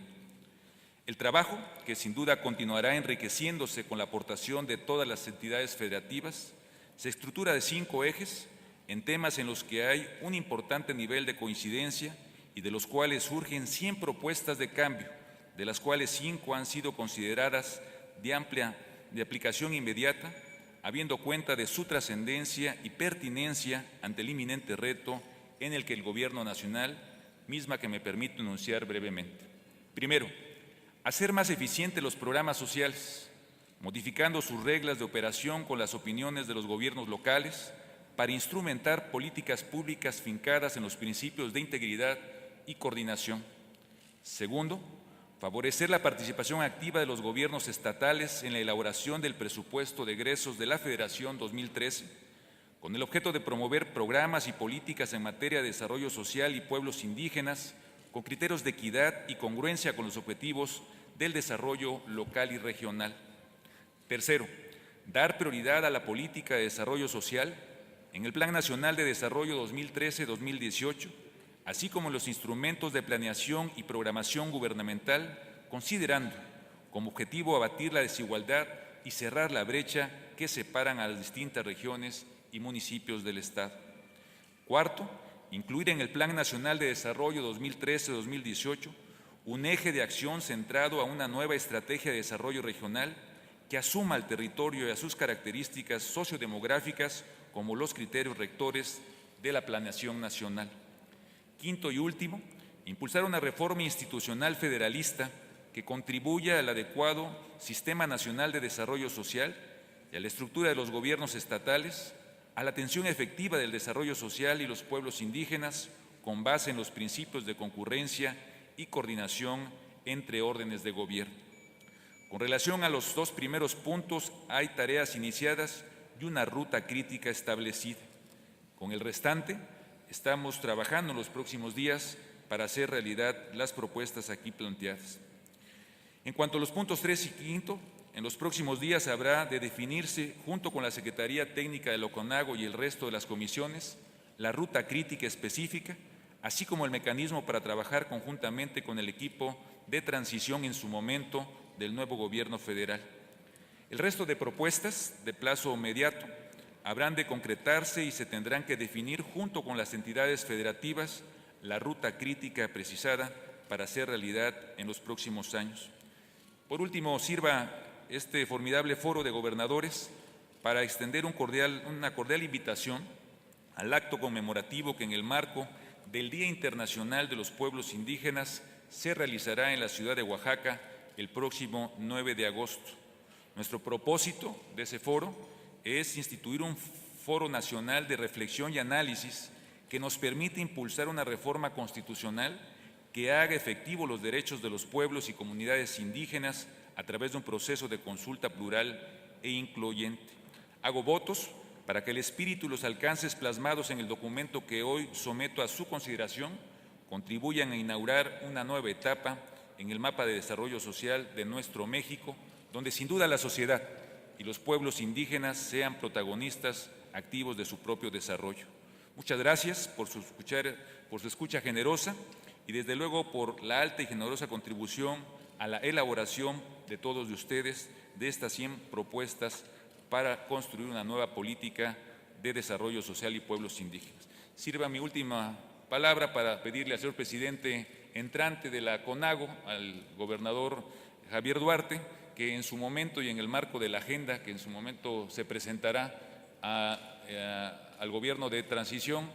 El trabajo, que sin duda continuará enriqueciéndose con la aportación de todas las entidades federativas, se estructura de 5 ejes en temas en los que hay un importante nivel de coincidencia y de los cuales surgen 100 propuestas de cambio, de las cuales 5 han sido consideradas de aplicación inmediata, habiendo cuenta de su trascendencia y pertinencia ante el inminente reto en el que el Gobierno nacional, misma que me permito enunciar brevemente. Primero, hacer más eficientes los programas sociales, modificando sus reglas de operación con las opiniones de los gobiernos locales para instrumentar políticas públicas fincadas en los principios de integridad y coordinación. Segundo, favorecer la participación activa de los gobiernos estatales en la elaboración del presupuesto de egresos de la Federación 2013, con el objeto de promover programas y políticas en materia de desarrollo social y pueblos indígenas, con criterios de equidad y congruencia con los objetivos del desarrollo local y regional. Tercero, dar prioridad a la política de desarrollo social en el Plan Nacional de Desarrollo 2013-2018, así como los instrumentos de planeación y programación gubernamental, considerando como objetivo abatir la desigualdad y cerrar la brecha que separan a las distintas regiones y municipios del Estado. Cuarto, incluir en el Plan Nacional de Desarrollo 2013-2018 un eje de acción centrado a una nueva estrategia de desarrollo regional que asuma al territorio y a sus características sociodemográficas como los criterios rectores de la planeación nacional. Quinto y último, impulsar una reforma institucional federalista que contribuya al adecuado Sistema Nacional de Desarrollo Social y a la estructura de los gobiernos estatales, a la atención efectiva del desarrollo social y los pueblos indígenas con base en los principios de concurrencia y coordinación entre órdenes de gobierno. Con relación a los dos primeros puntos, hay tareas iniciadas y una ruta crítica establecida. Con el restante, estamos trabajando en los próximos días para hacer realidad las propuestas aquí planteadas. En cuanto a los puntos 3 y 5, en los próximos días habrá de definirse, junto con la Secretaría Técnica de la CONAGO y el resto de las comisiones, la ruta crítica específica, así como el mecanismo para trabajar conjuntamente con el equipo de transición en su momento del nuevo gobierno federal. El resto de propuestas de plazo inmediato habrán de concretarse y se tendrán que definir junto con las entidades federativas la ruta crítica precisada para hacer realidad en los próximos años. Por último, sirva este formidable foro de gobernadores para extender una cordial invitación al acto conmemorativo que en el marco del Día Internacional de los Pueblos Indígenas se realizará en la ciudad de Oaxaca el próximo 9 de agosto. Nuestro propósito de ese foro es instituir un foro nacional de reflexión y análisis que nos permite impulsar una reforma constitucional que haga efectivos los derechos de los pueblos y comunidades indígenas a través de un proceso de consulta plural e incluyente. Hago votos para que el espíritu y los alcances plasmados en el documento que hoy someto a su consideración contribuyan a inaugurar una nueva etapa en el mapa de desarrollo social de nuestro México, donde sin duda la sociedad y los pueblos indígenas sean protagonistas activos de su propio desarrollo. Muchas gracias por su escucha generosa y desde luego por la alta y generosa contribución a la elaboración de todos de ustedes de estas 100 propuestas para construir una nueva política de desarrollo social y pueblos indígenas. Sirva mi última palabra para pedirle al señor presidente entrante de la CONAGO, al gobernador Javier Duarte, que en su momento y en el marco de la agenda que en su momento se presentará al gobierno de transición,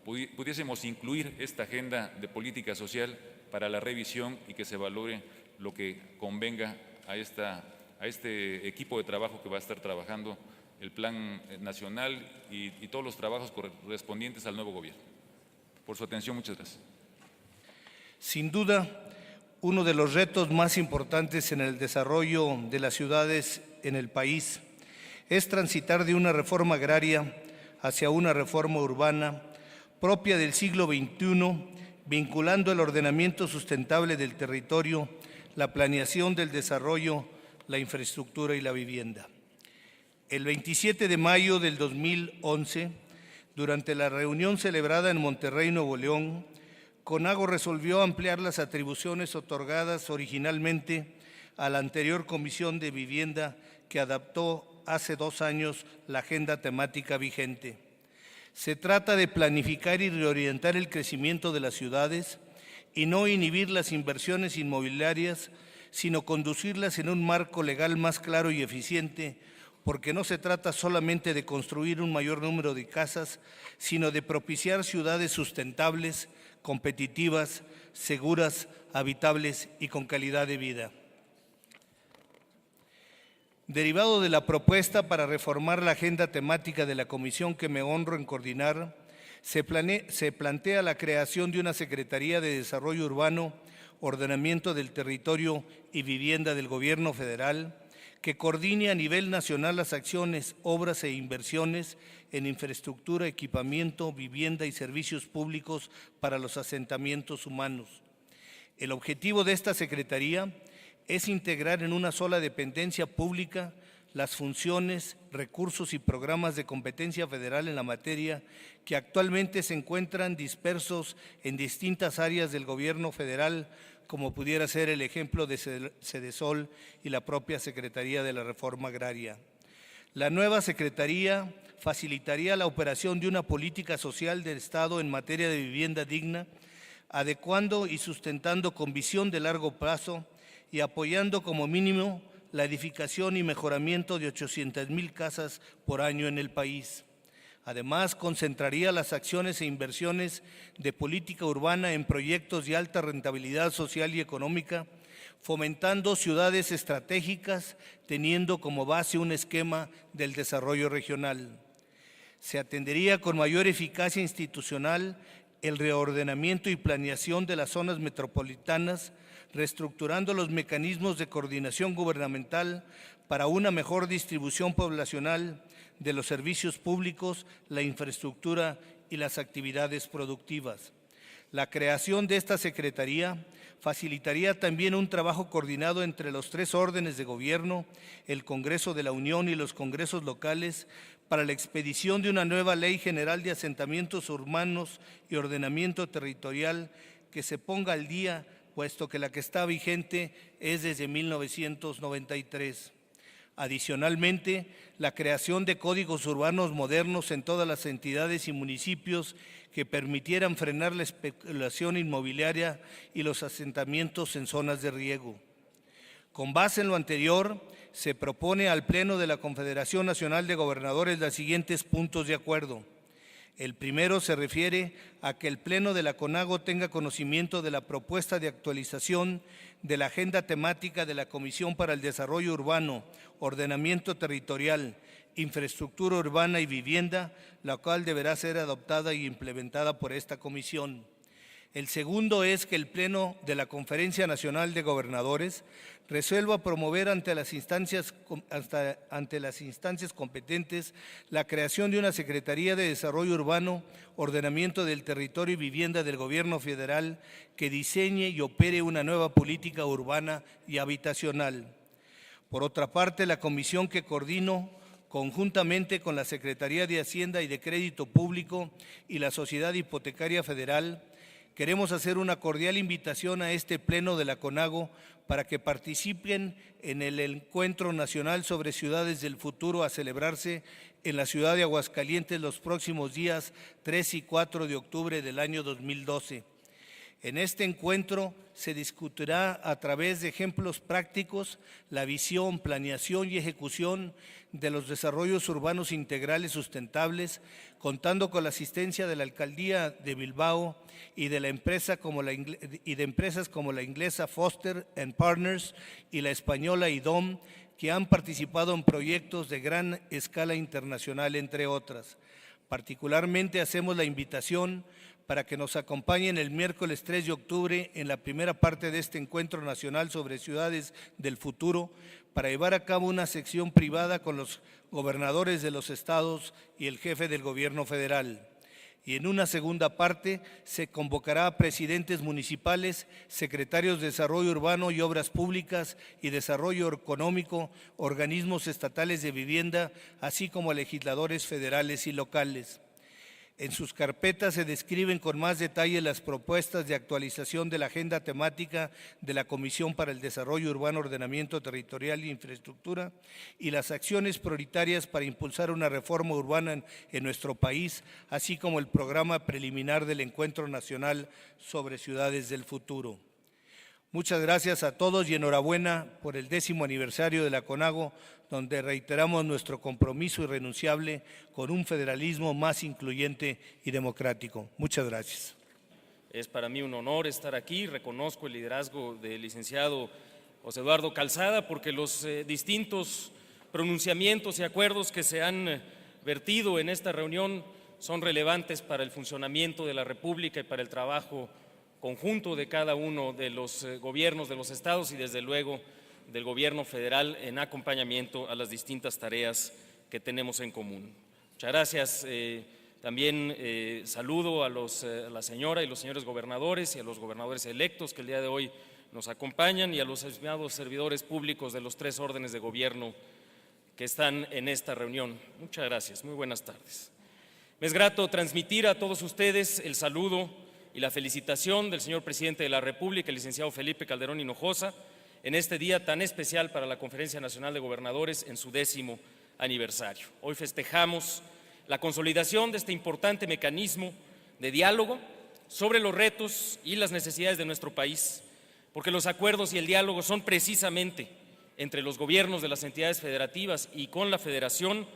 pudiésemos incluir esta agenda de política social para la revisión y que se valore lo que convenga a este equipo de trabajo que va a estar trabajando el Plan Nacional y todos los trabajos correspondientes al nuevo gobierno. Por su atención, muchas gracias. Sin duda, uno de los retos más importantes en el desarrollo de las ciudades en el país es transitar de una reforma agraria hacia una reforma urbana propia del siglo XXI, vinculando el ordenamiento sustentable del territorio, la planeación del desarrollo, la infraestructura y la vivienda. El 27 de mayo del 2011, durante la reunión celebrada en Monterrey, Nuevo León, CONAGO resolvió ampliar las atribuciones otorgadas originalmente a la anterior Comisión de Vivienda que adaptó hace 2 años la agenda temática vigente. Se trata de planificar y reorientar el crecimiento de las ciudades y no inhibir las inversiones inmobiliarias, sino conducirlas en un marco legal más claro y eficiente, porque no se trata solamente de construir un mayor número de casas, sino de propiciar ciudades sustentables, competitivas, seguras, habitables y con calidad de vida. Derivado de la propuesta para reformar la agenda temática de la comisión que me honro en coordinar, se plantea la creación de una Secretaría de Desarrollo Urbano, Ordenamiento del Territorio y Vivienda del Gobierno Federal, que coordine a nivel nacional las acciones, obras e inversiones en infraestructura, equipamiento, vivienda y servicios públicos para los asentamientos humanos. El objetivo de esta Secretaría es integrar en una sola dependencia pública las funciones, recursos y programas de competencia federal en la materia que actualmente se encuentran dispersos en distintas áreas del gobierno federal, como pudiera ser el ejemplo de Sedesol y la propia Secretaría de la Reforma Agraria. La nueva Secretaría facilitaría la operación de una política social del Estado en materia de vivienda digna, adecuando y sustentando con visión de largo plazo y apoyando como mínimo la edificación y mejoramiento de 800,000 casas por año en el país. Además, concentraría las acciones e inversiones de política urbana en proyectos de alta rentabilidad social y económica, fomentando ciudades estratégicas, teniendo como base un esquema del desarrollo regional. Se atendería con mayor eficacia institucional el reordenamiento y planeación de las zonas metropolitanas, reestructurando los mecanismos de coordinación gubernamental para una mejor distribución poblacional de los servicios públicos, la infraestructura y las actividades productivas. La creación de esta Secretaría facilitaría también un trabajo coordinado entre los 3 órdenes de gobierno, el Congreso de la Unión y los congresos locales, para la expedición de una nueva Ley General de Asentamientos Urbanos y Ordenamiento Territorial que se ponga al día, puesto que la que está vigente es desde 1993. Adicionalmente, la creación de códigos urbanos modernos en todas las entidades y municipios que permitieran frenar la especulación inmobiliaria y los asentamientos en zonas de riego. Con base en lo anterior, se propone al Pleno de la Confederación Nacional de Gobernadores los siguientes puntos de acuerdo. El primero se refiere a que el Pleno de la CONAGO tenga conocimiento de la propuesta de actualización de la agenda temática de la Comisión para el Desarrollo Urbano, Ordenamiento Territorial, Infraestructura Urbana y Vivienda, la cual deberá ser adoptada y implementada por esta comisión. El segundo es que el Pleno de la Conferencia Nacional de Gobernadores resuelva promover ante las instancias competentes la creación de una Secretaría de Desarrollo Urbano, Ordenamiento del Territorio y Vivienda del Gobierno Federal que diseñe y opere una nueva política urbana y habitacional. Por otra parte, la comisión que coordino, conjuntamente con la Secretaría de Hacienda y de Crédito Público y la Sociedad Hipotecaria Federal, queremos hacer una cordial invitación a este Pleno de la CONAGO para que participen en el Encuentro Nacional sobre Ciudades del Futuro a celebrarse en la ciudad de Aguascalientes los próximos días 3 y 4 de octubre del año 2012. En este encuentro se discutirá a través de ejemplos prácticos la visión, planeación y ejecución de los desarrollos urbanos integrales sustentables, contando con la asistencia de la Alcaldía de Bilbao y de empresas como la inglesa Foster & Partners y la española IDOM, que han participado en proyectos de gran escala internacional, entre otras. Particularmente hacemos la invitación para que nos acompañen el miércoles 3 de octubre en la primera parte de este Encuentro Nacional sobre Ciudades del Futuro, para llevar a cabo una sección privada con los gobernadores de los estados y el jefe del gobierno federal. Y en una segunda parte se convocará a presidentes municipales, secretarios de Desarrollo Urbano y Obras Públicas y Desarrollo Económico, organismos estatales de vivienda, así como a legisladores federales y locales. En sus carpetas se describen con más detalle las propuestas de actualización de la agenda temática de la Comisión para el Desarrollo Urbano, Ordenamiento Territorial e Infraestructura y las acciones prioritarias para impulsar una reforma urbana en nuestro país, así como el programa preliminar del Encuentro Nacional sobre Ciudades del Futuro. Muchas gracias a todos y enhorabuena por el 10º aniversario de la CONAGO, donde reiteramos nuestro compromiso irrenunciable con un federalismo más incluyente y democrático. Muchas gracias. Es para mí un honor estar aquí. Reconozco el liderazgo del licenciado José Eduardo Calzada, porque los distintos pronunciamientos y acuerdos que se han vertido en esta reunión son relevantes para el funcionamiento de la República y para el trabajo conjunto de cada uno de los gobiernos de los estados y desde luego del gobierno federal en acompañamiento a las distintas tareas que tenemos en común. Muchas gracias. También saludo a la señora y los señores gobernadores y a los gobernadores electos que el día de hoy nos acompañan y a los estimados servidores públicos de los 3 órdenes de gobierno que están en esta reunión. Muchas gracias. Muy buenas tardes. Me es grato transmitir a todos ustedes el saludo y la felicitación del señor presidente de la República, el licenciado Felipe Calderón Hinojosa, en este día tan especial para la Conferencia Nacional de Gobernadores en su 10º aniversario. Hoy festejamos la consolidación de este importante mecanismo de diálogo sobre los retos y las necesidades de nuestro país, porque los acuerdos y el diálogo son precisamente entre los gobiernos de las entidades federativas y con la Federación,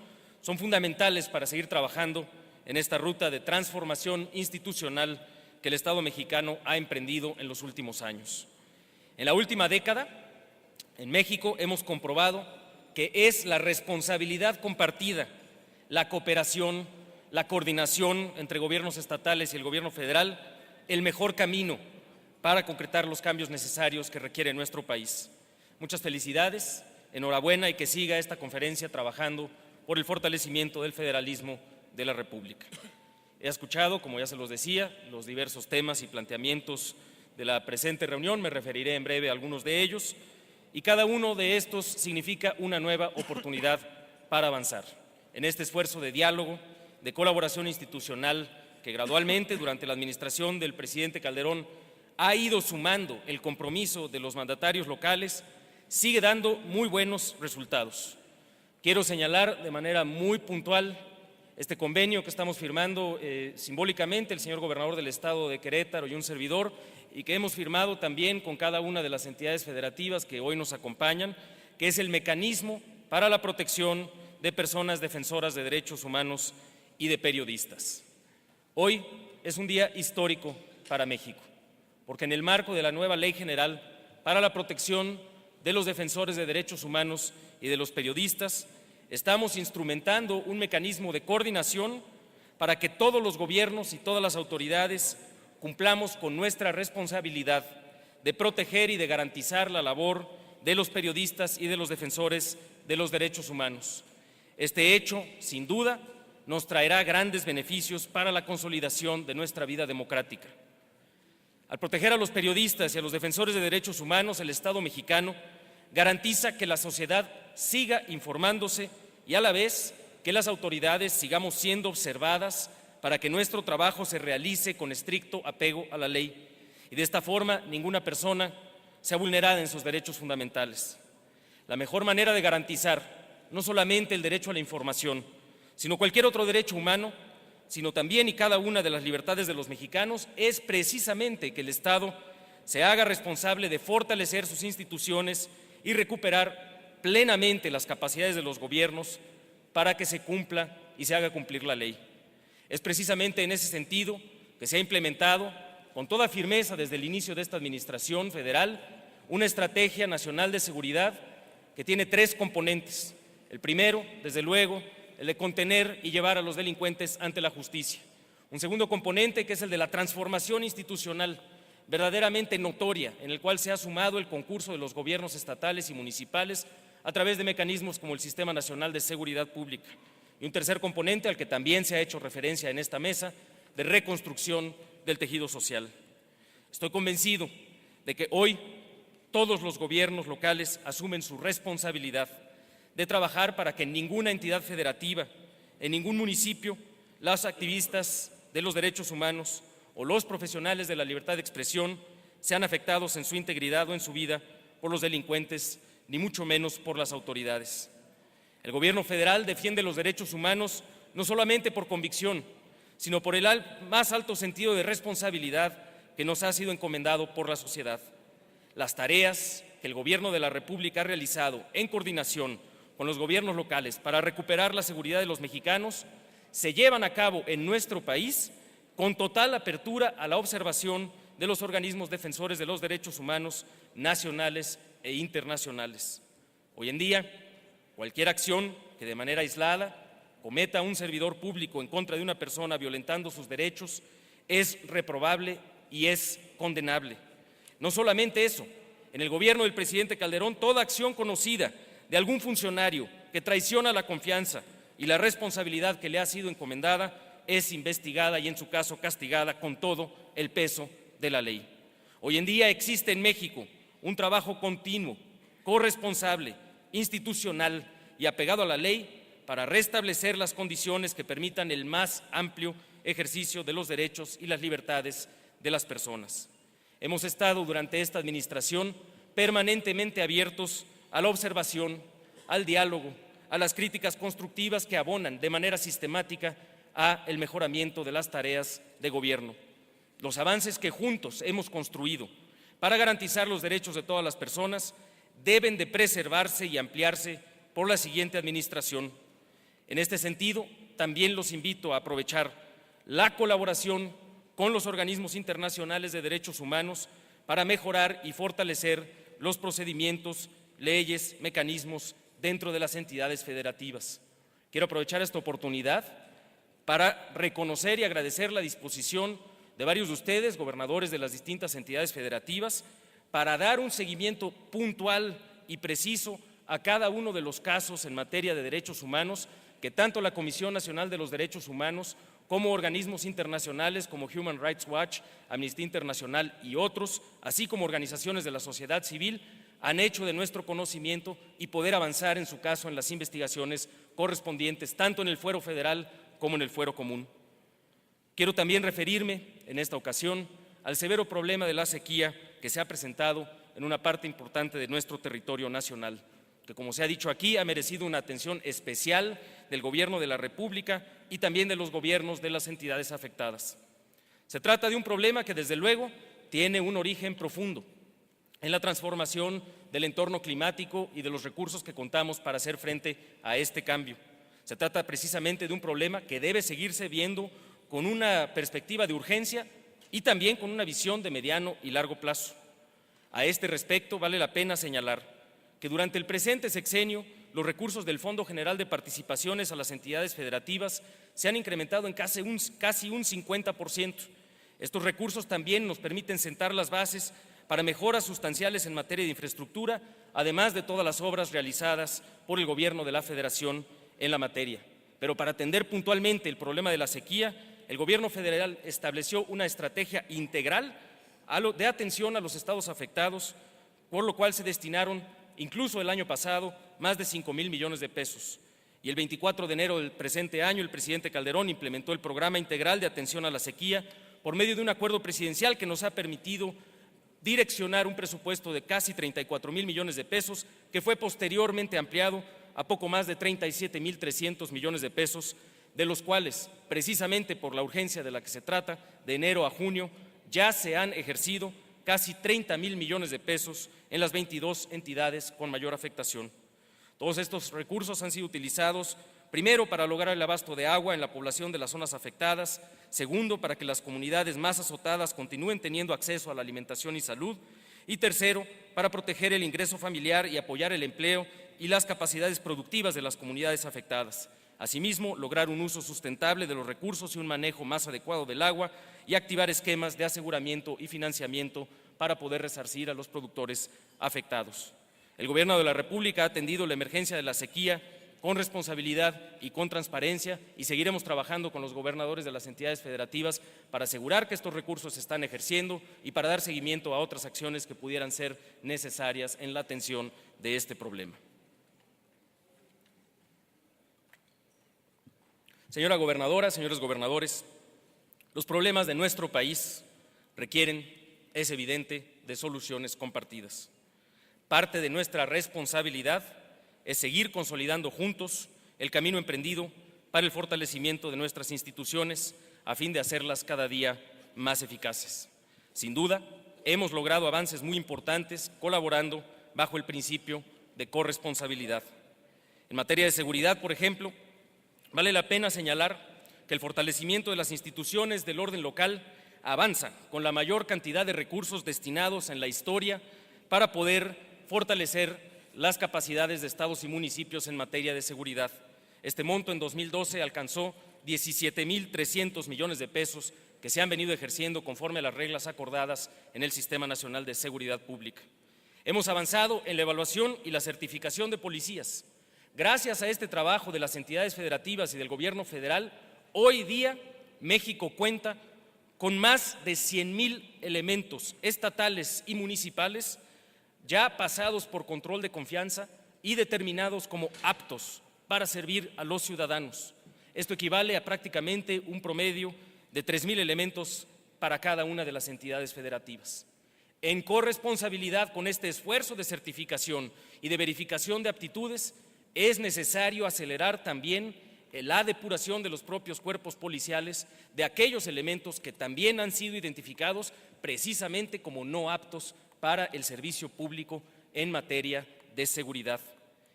son fundamentales para seguir trabajando en esta ruta de transformación institucional que el Estado mexicano ha emprendido en los últimos años. En la última década, en México hemos comprobado que es la responsabilidad compartida, la cooperación, la coordinación entre gobiernos estatales y el gobierno federal, el mejor camino para concretar los cambios necesarios que requiere nuestro país. Muchas felicidades, enhorabuena y que siga esta conferencia trabajando por el fortalecimiento del federalismo de la República. He escuchado, como ya se los decía, los diversos temas y planteamientos de la presente reunión, me referiré en breve a algunos de ellos, y cada uno de estos significa una nueva oportunidad para avanzar en este esfuerzo de diálogo, de colaboración institucional que gradualmente durante la administración del presidente Calderón ha ido sumando el compromiso de los mandatarios locales, sigue dando muy buenos resultados. Quiero señalar de manera muy puntual este convenio que estamos firmando simbólicamente el señor gobernador del estado de Querétaro y un servidor, y que hemos firmado también con cada una de las entidades federativas que hoy nos acompañan, que es el mecanismo para la protección de personas defensoras de derechos humanos y de periodistas. Hoy es un día histórico para México, porque en el marco de la nueva Ley General para la protección de los defensores de derechos humanos y de los periodistas, estamos instrumentando un mecanismo de coordinación para que todos los gobiernos y todas las autoridades cumplamos con nuestra responsabilidad de proteger y de garantizar la labor de los periodistas y de los defensores de los derechos humanos. Este hecho, sin duda, nos traerá grandes beneficios para la consolidación de nuestra vida democrática. Al proteger a los periodistas y a los defensores de derechos humanos, el Estado mexicano garantiza que la sociedad siga informándose y a la vez que las autoridades sigamos siendo observadas para que nuestro trabajo se realice con estricto apego a la ley y de esta forma ninguna persona sea vulnerada en sus derechos fundamentales. La mejor manera de garantizar no solamente el derecho a la información, sino cualquier otro derecho humano, sino también y cada una de las libertades de los mexicanos, es precisamente que el Estado se haga responsable de fortalecer sus instituciones y recuperar plenamente las capacidades de los gobiernos para que se cumpla y se haga cumplir la ley. Es precisamente en ese sentido que se ha implementado con toda firmeza desde el inicio de esta administración federal una estrategia nacional de seguridad que tiene 3 componentes. El primero, desde luego, el de contener y llevar a los delincuentes ante la justicia. Un segundo componente que es el de la transformación institucional verdaderamente notoria, en el cual se ha sumado el concurso de los gobiernos estatales y municipales a través de mecanismos como el Sistema Nacional de Seguridad Pública. Y un tercer componente al que también se ha hecho referencia en esta mesa, de reconstrucción del tejido social. Estoy convencido de que hoy todos los gobiernos locales asumen su responsabilidad de trabajar para que en ninguna entidad federativa, en ningún municipio, las activistas de los derechos humanos o los profesionales de la libertad de expresión sean afectados en su integridad o en su vida por los delincuentes, ni mucho menos por las autoridades. El gobierno federal defiende los derechos humanos no solamente por convicción, sino por el más alto sentido de responsabilidad que nos ha sido encomendado por la sociedad. Las tareas que el Gobierno de la República ha realizado en coordinación con los gobiernos locales para recuperar la seguridad de los mexicanos se llevan a cabo en nuestro país con total apertura a la observación de los organismos defensores de los derechos humanos nacionales e internacionales. Hoy en día, cualquier acción que de manera aislada cometa un servidor público en contra de una persona violentando sus derechos es reprobable y es condenable. No solamente eso, en el gobierno del presidente Calderón, toda acción conocida de algún funcionario que traiciona la confianza y la responsabilidad que le ha sido encomendada es investigada y en su caso castigada con todo el peso de la ley. Hoy en día existe en México un trabajo continuo, corresponsable, institucional y apegado a la ley para restablecer las condiciones que permitan el más amplio ejercicio de los derechos y las libertades de las personas. Hemos estado durante esta administración permanentemente abiertos a la observación, al diálogo, a las críticas constructivas que abonan de manera sistemática a el mejoramiento de las tareas de gobierno. Los avances que juntos hemos construido para garantizar los derechos de todas las personas deben de preservarse y ampliarse por la siguiente administración. En este sentido, también los invito a aprovechar la colaboración con los organismos internacionales de derechos humanos para mejorar y fortalecer los procedimientos, leyes, mecanismos dentro de las entidades federativas. Quiero aprovechar esta oportunidad para reconocer y agradecer la disposición de varios de ustedes, gobernadores de las distintas entidades federativas, para dar un seguimiento puntual y preciso a cada uno de los casos en materia de derechos humanos que tanto la Comisión Nacional de los Derechos Humanos como organismos internacionales como Human Rights Watch, Amnistía Internacional y otros, así como organizaciones de la sociedad civil, han hecho de nuestro conocimiento y poder avanzar en su caso en las investigaciones correspondientes, tanto en el fuero federal como en el fuero común. Quiero también referirme en esta ocasión al severo problema de la sequía que se ha presentado en una parte importante de nuestro territorio nacional, que, como se ha dicho aquí, ha merecido una atención especial del Gobierno de la República y también de los gobiernos de las entidades afectadas. Se trata de un problema que, desde luego, tiene un origen profundo en la transformación del entorno climático y de los recursos que contamos para hacer frente a este cambio. Se trata precisamente de un problema que debe seguirse viendo con una perspectiva de urgencia y también con una visión de mediano y largo plazo. A este respecto, vale la pena señalar que durante el presente sexenio los recursos del Fondo General de Participaciones a las entidades federativas se han incrementado en casi un 50%. Estos recursos también nos permiten sentar las bases para mejoras sustanciales en materia de infraestructura, además de todas las obras realizadas por el Gobierno de la Federación en la materia. Pero para atender puntualmente el problema de la sequía, el Gobierno federal estableció una estrategia integral de atención a los estados afectados, por lo cual se destinaron, incluso el año pasado, más de 5,000 millones de pesos. Y el 24 de enero del presente año, el presidente Calderón implementó el Programa Integral de Atención a la Sequía por medio de un acuerdo presidencial que nos ha permitido direccionar un presupuesto de casi 34,000 millones de pesos, que fue posteriormente ampliado a poco más de 37,300 millones de pesos, de los cuales, precisamente por la urgencia de la que se trata, de enero a junio, ya se han ejercido casi 30,000 millones de pesos en las 22 entidades con mayor afectación. Todos estos recursos han sido utilizados, primero, para lograr el abasto de agua en la población de las zonas afectadas; segundo, para que las comunidades más azotadas continúen teniendo acceso a la alimentación y salud; y tercero, para proteger el ingreso familiar y apoyar el empleo y las capacidades productivas de las comunidades afectadas. Asimismo, lograr un uso sustentable de los recursos y un manejo más adecuado del agua, y activar esquemas de aseguramiento y financiamiento para poder resarcir a los productores afectados. El Gobierno de la República ha atendido la emergencia de la sequía con responsabilidad y con transparencia, y seguiremos trabajando con los gobernadores de las entidades federativas para asegurar que estos recursos se están ejerciendo y para dar seguimiento a otras acciones que pudieran ser necesarias en la atención de este problema. Señora gobernadora, señores gobernadores, los problemas de nuestro país requieren, es evidente, de soluciones compartidas. Parte de nuestra responsabilidad es seguir consolidando juntos el camino emprendido para el fortalecimiento de nuestras instituciones a fin de hacerlas cada día más eficaces. Sin duda, hemos logrado avances muy importantes colaborando bajo el principio de corresponsabilidad. En materia de seguridad, por ejemplo, vale la pena señalar que el fortalecimiento de las instituciones del orden local avanza con la mayor cantidad de recursos destinados en la historia para poder fortalecer las capacidades de estados y municipios en materia de seguridad. Este monto en 2012 alcanzó 17,300 millones de pesos que se han venido ejerciendo conforme a las reglas acordadas en el Sistema Nacional de Seguridad Pública. Hemos avanzado en la evaluación y la certificación de policías. Gracias a este trabajo de las entidades federativas y del Gobierno federal, hoy día México cuenta con más de 100,000 elementos estatales y municipales ya pasados por control de confianza y determinados como aptos para servir a los ciudadanos. Esto equivale a prácticamente un promedio de 3,000 elementos para cada una de las entidades federativas. En corresponsabilidad con este esfuerzo de certificación y de verificación de aptitudes, es necesario acelerar también la depuración de los propios cuerpos policiales de aquellos elementos que también han sido identificados precisamente como no aptos para el servicio público en materia de seguridad.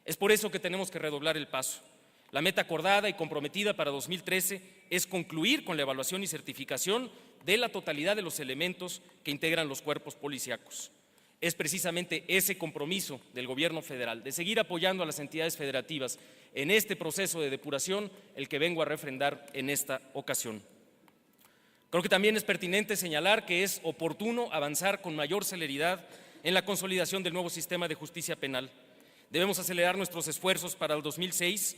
Es por eso que tenemos que redoblar el paso. La meta acordada y comprometida para 2013 es concluir con la evaluación y certificación de la totalidad de los elementos que integran los cuerpos policíacos. Es precisamente ese compromiso del Gobierno federal de seguir apoyando a las entidades federativas en este proceso de depuración el que vengo a refrendar en esta ocasión. Creo que también es pertinente señalar que es oportuno avanzar con mayor celeridad en la consolidación del nuevo sistema de justicia penal. Debemos acelerar nuestros esfuerzos para el 2006,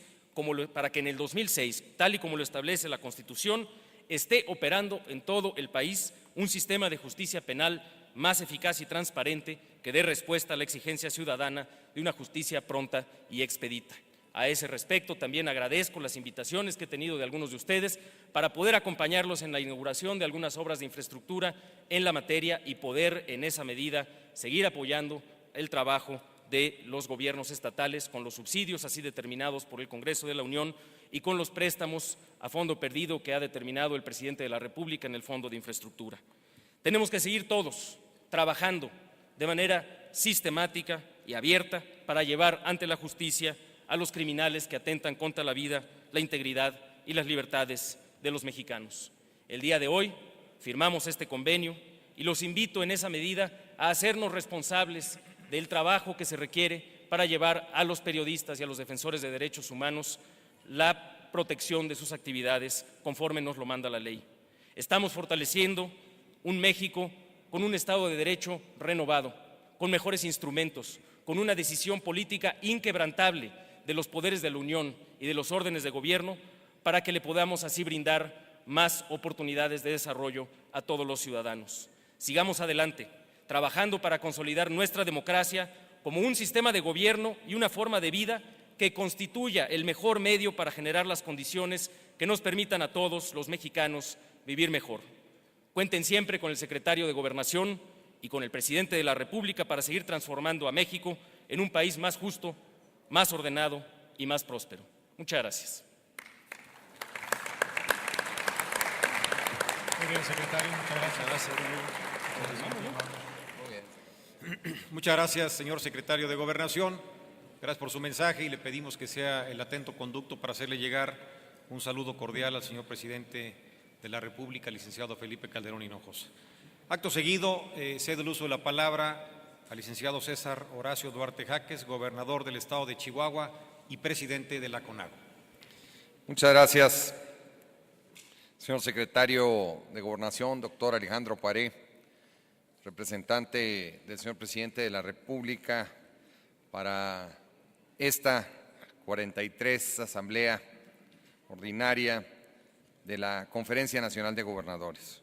para que en el 2006, tal y como lo establece la Constitución, esté operando en todo el país un sistema de justicia penal más eficaz y transparente que dé respuesta a la exigencia ciudadana de una justicia pronta y expedita. A ese respecto, también agradezco las invitaciones que he tenido de algunos de ustedes para poder acompañarlos en la inauguración de algunas obras de infraestructura en la materia y poder, en esa medida, seguir apoyando el trabajo de los gobiernos estatales con los subsidios así determinados por el Congreso de la Unión y con los préstamos a fondo perdido que ha determinado el presidente de la República en el Fondo de Infraestructura. Tenemos que seguir todos trabajando de manera sistemática y abierta para llevar ante la justicia a los criminales que atentan contra la vida, la integridad y las libertades de los mexicanos. El día de hoy firmamos este convenio y los invito en esa medida a hacernos responsables del trabajo que se requiere para llevar a los periodistas y a los defensores de derechos humanos la protección de sus actividades conforme nos lo manda la ley. Estamos fortaleciendo un México con un Estado de Derecho renovado, con mejores instrumentos, con una decisión política inquebrantable de los poderes de la Unión y de los órdenes de gobierno para que le podamos así brindar más oportunidades de desarrollo a todos los ciudadanos. Sigamos adelante, trabajando para consolidar nuestra democracia como un sistema de gobierno y una forma de vida que constituya el mejor medio para generar las condiciones que nos permitan a todos los mexicanos vivir mejor. Cuenten siempre con el secretario de Gobernación y con el presidente de la República para seguir transformando a México en un país más justo, más ordenado y más próspero. Muchas gracias. Muy bien, secretario. Muchas gracias. Muchas gracias, señor secretario de Gobernación. Gracias por su mensaje y le pedimos que sea el atento conducto para hacerle llegar un saludo cordial al señor presidente de la República, licenciado Felipe Calderón Hinojosa. Acto seguido, cedo el uso de la palabra al licenciado César Horacio Duarte Jaques, gobernador del estado de Chihuahua y presidente de la CONAGO. Muchas gracias, señor secretario de Gobernación, doctor Alejandro Paré, representante del señor presidente de la República para esta 43 Asamblea Ordinaria de la Conferencia Nacional de Gobernadores.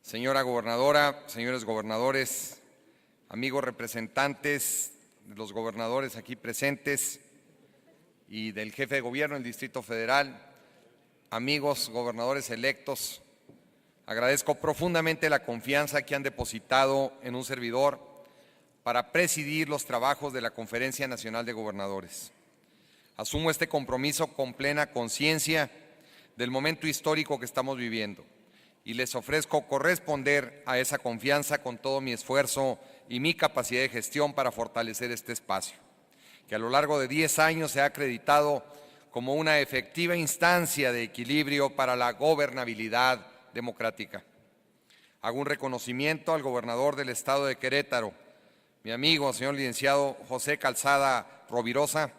Señora gobernadora, señores gobernadores, amigos representantes de los gobernadores aquí presentes y del jefe de gobierno del Distrito Federal, amigos gobernadores electos, agradezco profundamente la confianza que han depositado en un servidor para presidir los trabajos de la Conferencia Nacional de Gobernadores. Asumo este compromiso con plena conciencia del momento histórico que estamos viviendo y les ofrezco corresponder a esa confianza con todo mi esfuerzo y mi capacidad de gestión para fortalecer este espacio, que a lo largo de 10 años se ha acreditado como una efectiva instancia de equilibrio para la gobernabilidad democrática. Hago un reconocimiento al gobernador del estado de Querétaro, mi amigo, señor licenciado José Calzada Rovirosa,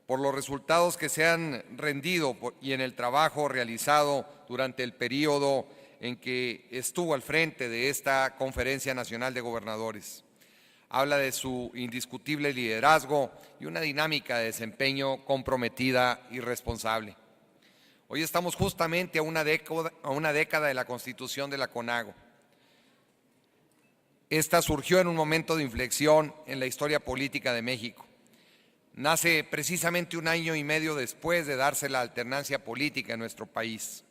por los resultados que se han rendido y en el trabajo realizado durante el periodo en que estuvo al frente de esta Conferencia Nacional de Gobernadores. Habla de su indiscutible liderazgo y una dinámica de desempeño comprometida y responsable. Hoy estamos justamente a una década de la constitución de la CONAGO. Esta surgió en un momento de inflexión en la historia política de México. Nace precisamente un año y medio después de darse la alternancia política en nuestro país.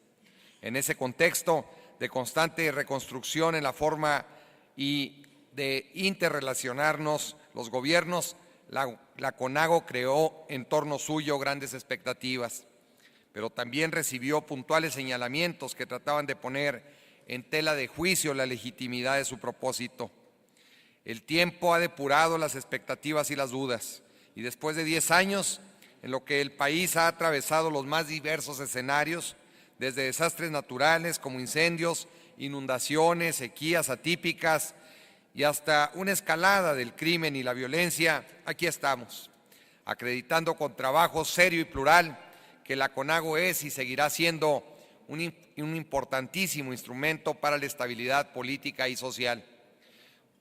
En ese contexto de constante reconstrucción en la forma y de interrelacionarnos los gobiernos, la CONAGO creó en torno suyo grandes expectativas, pero también recibió puntuales señalamientos que trataban de poner en tela de juicio la legitimidad de su propósito. El tiempo ha depurado las expectativas y las dudas, y después de 10 años, en lo que el país ha atravesado los más diversos escenarios, desde desastres naturales como incendios, inundaciones, sequías atípicas y hasta una escalada del crimen y la violencia, aquí estamos, acreditando con trabajo serio y plural que la CONAGO es y seguirá siendo un importantísimo instrumento para la estabilidad política y social,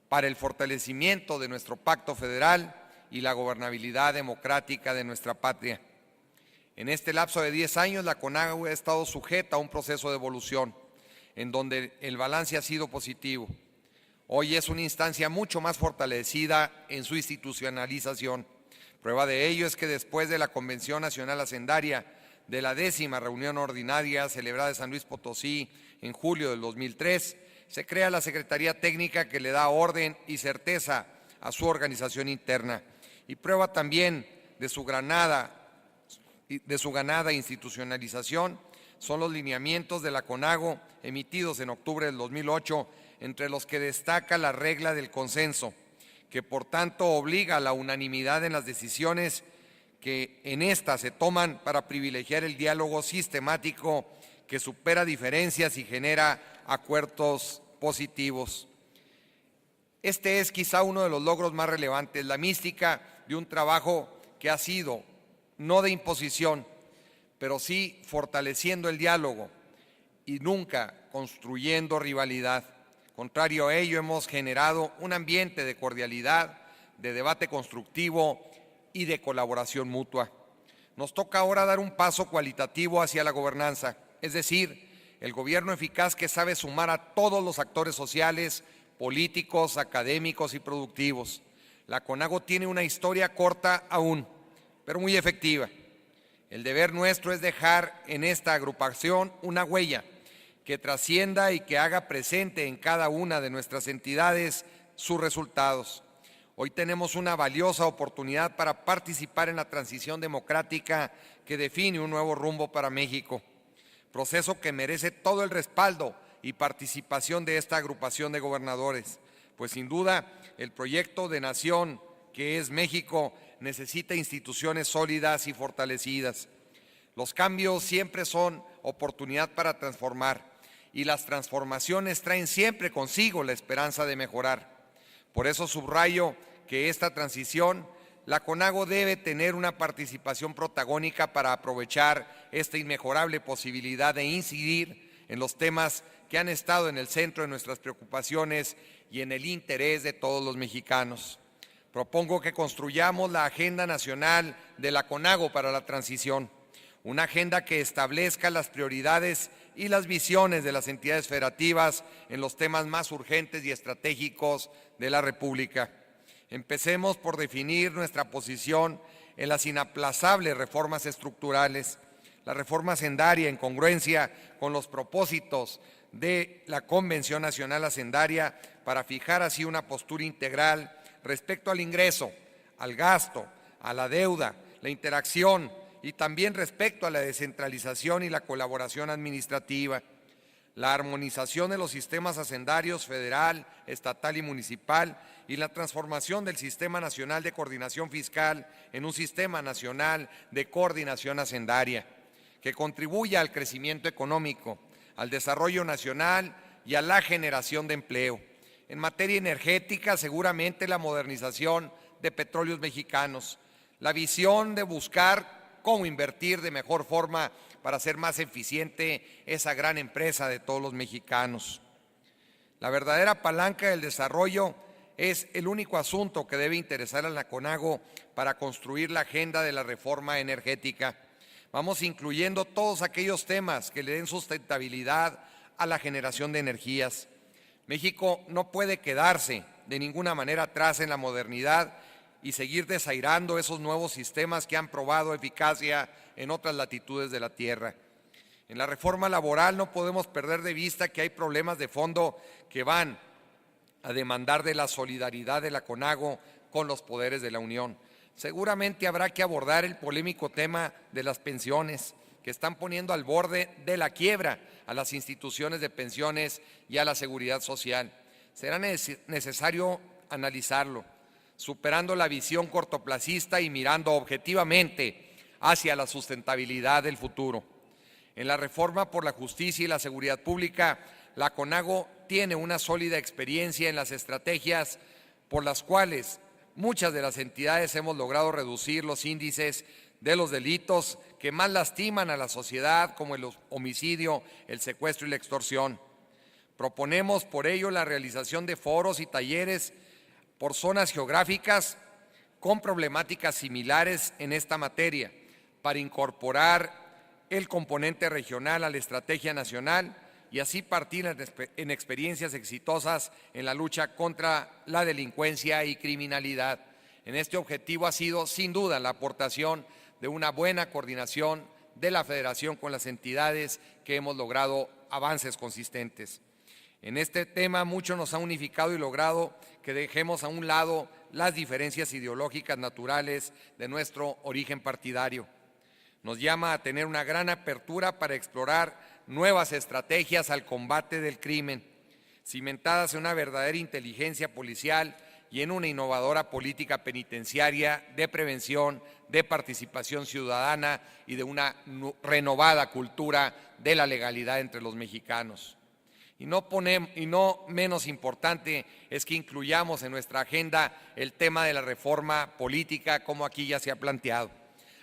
para el fortalecimiento de nuestro pacto federal y la gobernabilidad democrática de nuestra patria. En este lapso de 10 años, la CONAGO ha estado sujeta a un proceso de evolución, en donde el balance ha sido positivo. Hoy es una instancia mucho más fortalecida en su institucionalización. Prueba de ello es que después de la Convención Nacional Hacendaria de la 10ª reunión ordinaria celebrada en San Luis Potosí en julio del 2003, se crea la Secretaría Técnica que le da orden y certeza a su organización interna. Y prueba también de su ganada institucionalización son los lineamientos de la CONAGO emitidos en octubre del 2008, entre los que destaca la regla del consenso, que por tanto obliga a la unanimidad en las decisiones que en esta se toman para privilegiar el diálogo sistemático que supera diferencias y genera acuerdos positivos. Este es quizá uno de los logros más relevantes, la mística de un trabajo que ha sido no de imposición, pero sí fortaleciendo el diálogo y nunca construyendo rivalidad. Contrario a ello, hemos generado un ambiente de cordialidad, de debate constructivo y de colaboración mutua. Nos toca ahora dar un paso cualitativo hacia la gobernanza, es decir, el gobierno eficaz que sabe sumar a todos los actores sociales, políticos, académicos y productivos. La CONAGO tiene una historia corta aún, pero muy efectiva. El deber nuestro es dejar en esta agrupación una huella que trascienda y que haga presente en cada una de nuestras entidades sus resultados. Hoy tenemos una valiosa oportunidad para participar en la transición democrática que define un nuevo rumbo para México, proceso que merece todo el respaldo y participación de esta agrupación de gobernadores, pues sin duda el proyecto de nación que es México necesita instituciones sólidas y fortalecidas. Los cambios siempre son oportunidad para transformar y las transformaciones traen siempre consigo la esperanza de mejorar. Por eso subrayo que esta transición, la CONAGO debe tener una participación protagónica para aprovechar esta inmejorable posibilidad de incidir en los temas que han estado en el centro de nuestras preocupaciones y en el interés de todos los mexicanos. Propongo que construyamos la Agenda Nacional de la CONAGO para la transición, una agenda que establezca las prioridades y las visiones de las entidades federativas en los temas más urgentes y estratégicos de la República. Empecemos por definir nuestra posición en las inaplazables reformas estructurales, la reforma hacendaria en congruencia con los propósitos de la Convención Nacional Hacendaria para fijar así una postura integral respecto al ingreso, al gasto, a la deuda, la interacción y también respecto a la descentralización y la colaboración administrativa, la armonización de los sistemas hacendarios federal, estatal y municipal y la transformación del Sistema Nacional de Coordinación Fiscal en un Sistema Nacional de Coordinación Hacendaria, que contribuya al crecimiento económico, al desarrollo nacional y a la generación de empleo. En materia energética, seguramente la modernización de Petróleos Mexicanos, la visión de buscar cómo invertir de mejor forma para hacer más eficiente esa gran empresa de todos los mexicanos. La verdadera palanca del desarrollo es el único asunto que debe interesar a la CONAGO para construir la agenda de la reforma energética. Vamos incluyendo todos aquellos temas que le den sustentabilidad a la generación de energías. México no puede quedarse de ninguna manera atrás en la modernidad y seguir desairando esos nuevos sistemas que han probado eficacia en otras latitudes de la Tierra. En la reforma laboral no podemos perder de vista que hay problemas de fondo que van a demandar de la solidaridad de la CONAGO con los poderes de la Unión. Seguramente habrá que abordar el polémico tema de las pensiones, que están poniendo al borde de la quiebra a las instituciones de pensiones y a la seguridad social. Será necesario analizarlo, superando la visión cortoplacista y mirando objetivamente hacia la sustentabilidad del futuro. En la reforma por la justicia y la seguridad pública, la CONAGO tiene una sólida experiencia en las estrategias por las cuales muchas de las entidades hemos logrado reducir los índices de los delitos que más lastiman a la sociedad, como el homicidio, el secuestro y la extorsión. Proponemos por ello la realización de foros y talleres por zonas geográficas con problemáticas similares en esta materia, para incorporar el componente regional a la estrategia nacional y así partir en experiencias exitosas en la lucha contra la delincuencia y criminalidad. En este objetivo ha sido, sin duda, la aportación de una buena coordinación de la Federación con las entidades que hemos logrado avances consistentes. En este tema mucho nos ha unificado y logrado que dejemos a un lado las diferencias ideológicas naturales de nuestro origen partidario. Nos llama a tener una gran apertura para explorar nuevas estrategias al combate del crimen, cimentadas en una verdadera inteligencia policial y en una innovadora política penitenciaria de prevención, de participación ciudadana y de una renovada cultura de la legalidad entre los mexicanos. Y no menos importante es que incluyamos en nuestra agenda el tema de la reforma política, como aquí ya se ha planteado.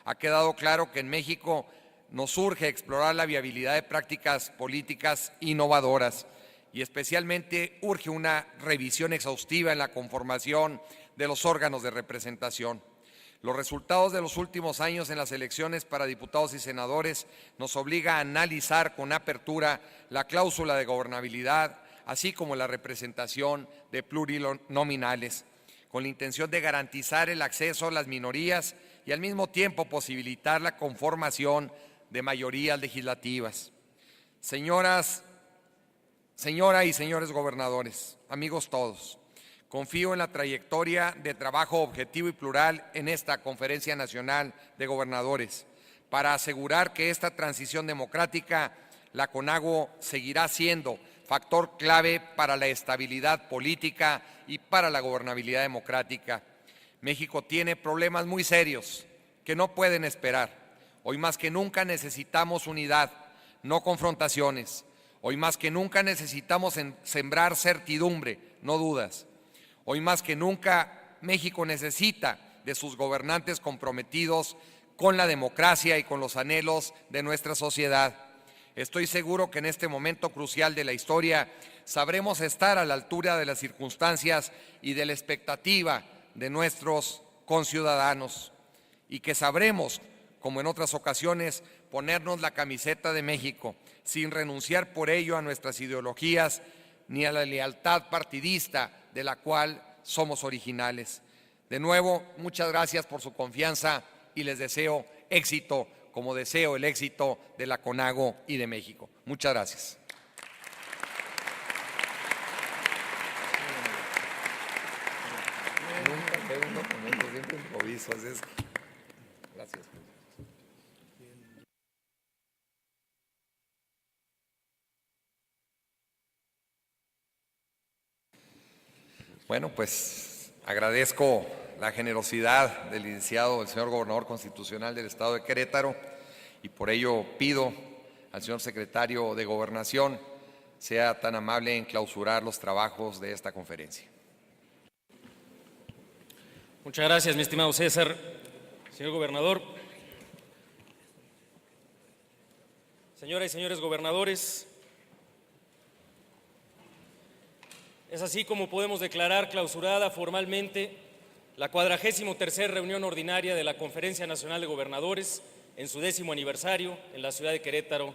Ha quedado claro que en México nos urge explorar la viabilidad de prácticas políticas innovadoras y especialmente urge una revisión exhaustiva en la conformación de los órganos de representación. Los resultados de los últimos años en las elecciones para diputados y senadores nos obliga a analizar con apertura la cláusula de gobernabilidad, así como la representación de plurinominales, con la intención de garantizar el acceso a las minorías y al mismo tiempo posibilitar la conformación de mayorías legislativas. Señora y señores gobernadores, amigos todos, confío en la trayectoria de trabajo objetivo y plural en esta Conferencia Nacional de Gobernadores para asegurar que esta transición democrática, la CONAGO seguirá siendo factor clave para la estabilidad política y para la gobernabilidad democrática. México tiene problemas muy serios que no pueden esperar. Hoy más que nunca necesitamos unidad, no confrontaciones. Hoy más que nunca necesitamos sembrar certidumbre, no dudas. Hoy más que nunca México necesita de sus gobernantes comprometidos con la democracia y con los anhelos de nuestra sociedad. Estoy seguro que en este momento crucial de la historia sabremos estar a la altura de las circunstancias y de la expectativa de nuestros conciudadanos y que sabremos, como en otras ocasiones, ponernos la camiseta de México sin renunciar por ello a nuestras ideologías ni a la lealtad partidista de la cual somos originales. De nuevo, muchas gracias por su confianza y les deseo éxito, como deseo el éxito de la CONAGO y de México. Muchas gracias. Nunca tengo un documento, siempre improviso. Gracias. Bueno, pues agradezco la generosidad del licenciado, el señor gobernador constitucional del Estado de Querétaro, y por ello pido al señor secretario de Gobernación sea tan amable en clausurar los trabajos de esta conferencia. Muchas gracias, mi estimado César. Señor gobernador, señoras y señores gobernadores, es así como podemos declarar clausurada formalmente la 43ª reunión ordinaria de la Conferencia Nacional de Gobernadores en su 10º aniversario en la ciudad de Querétaro.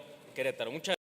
Muchas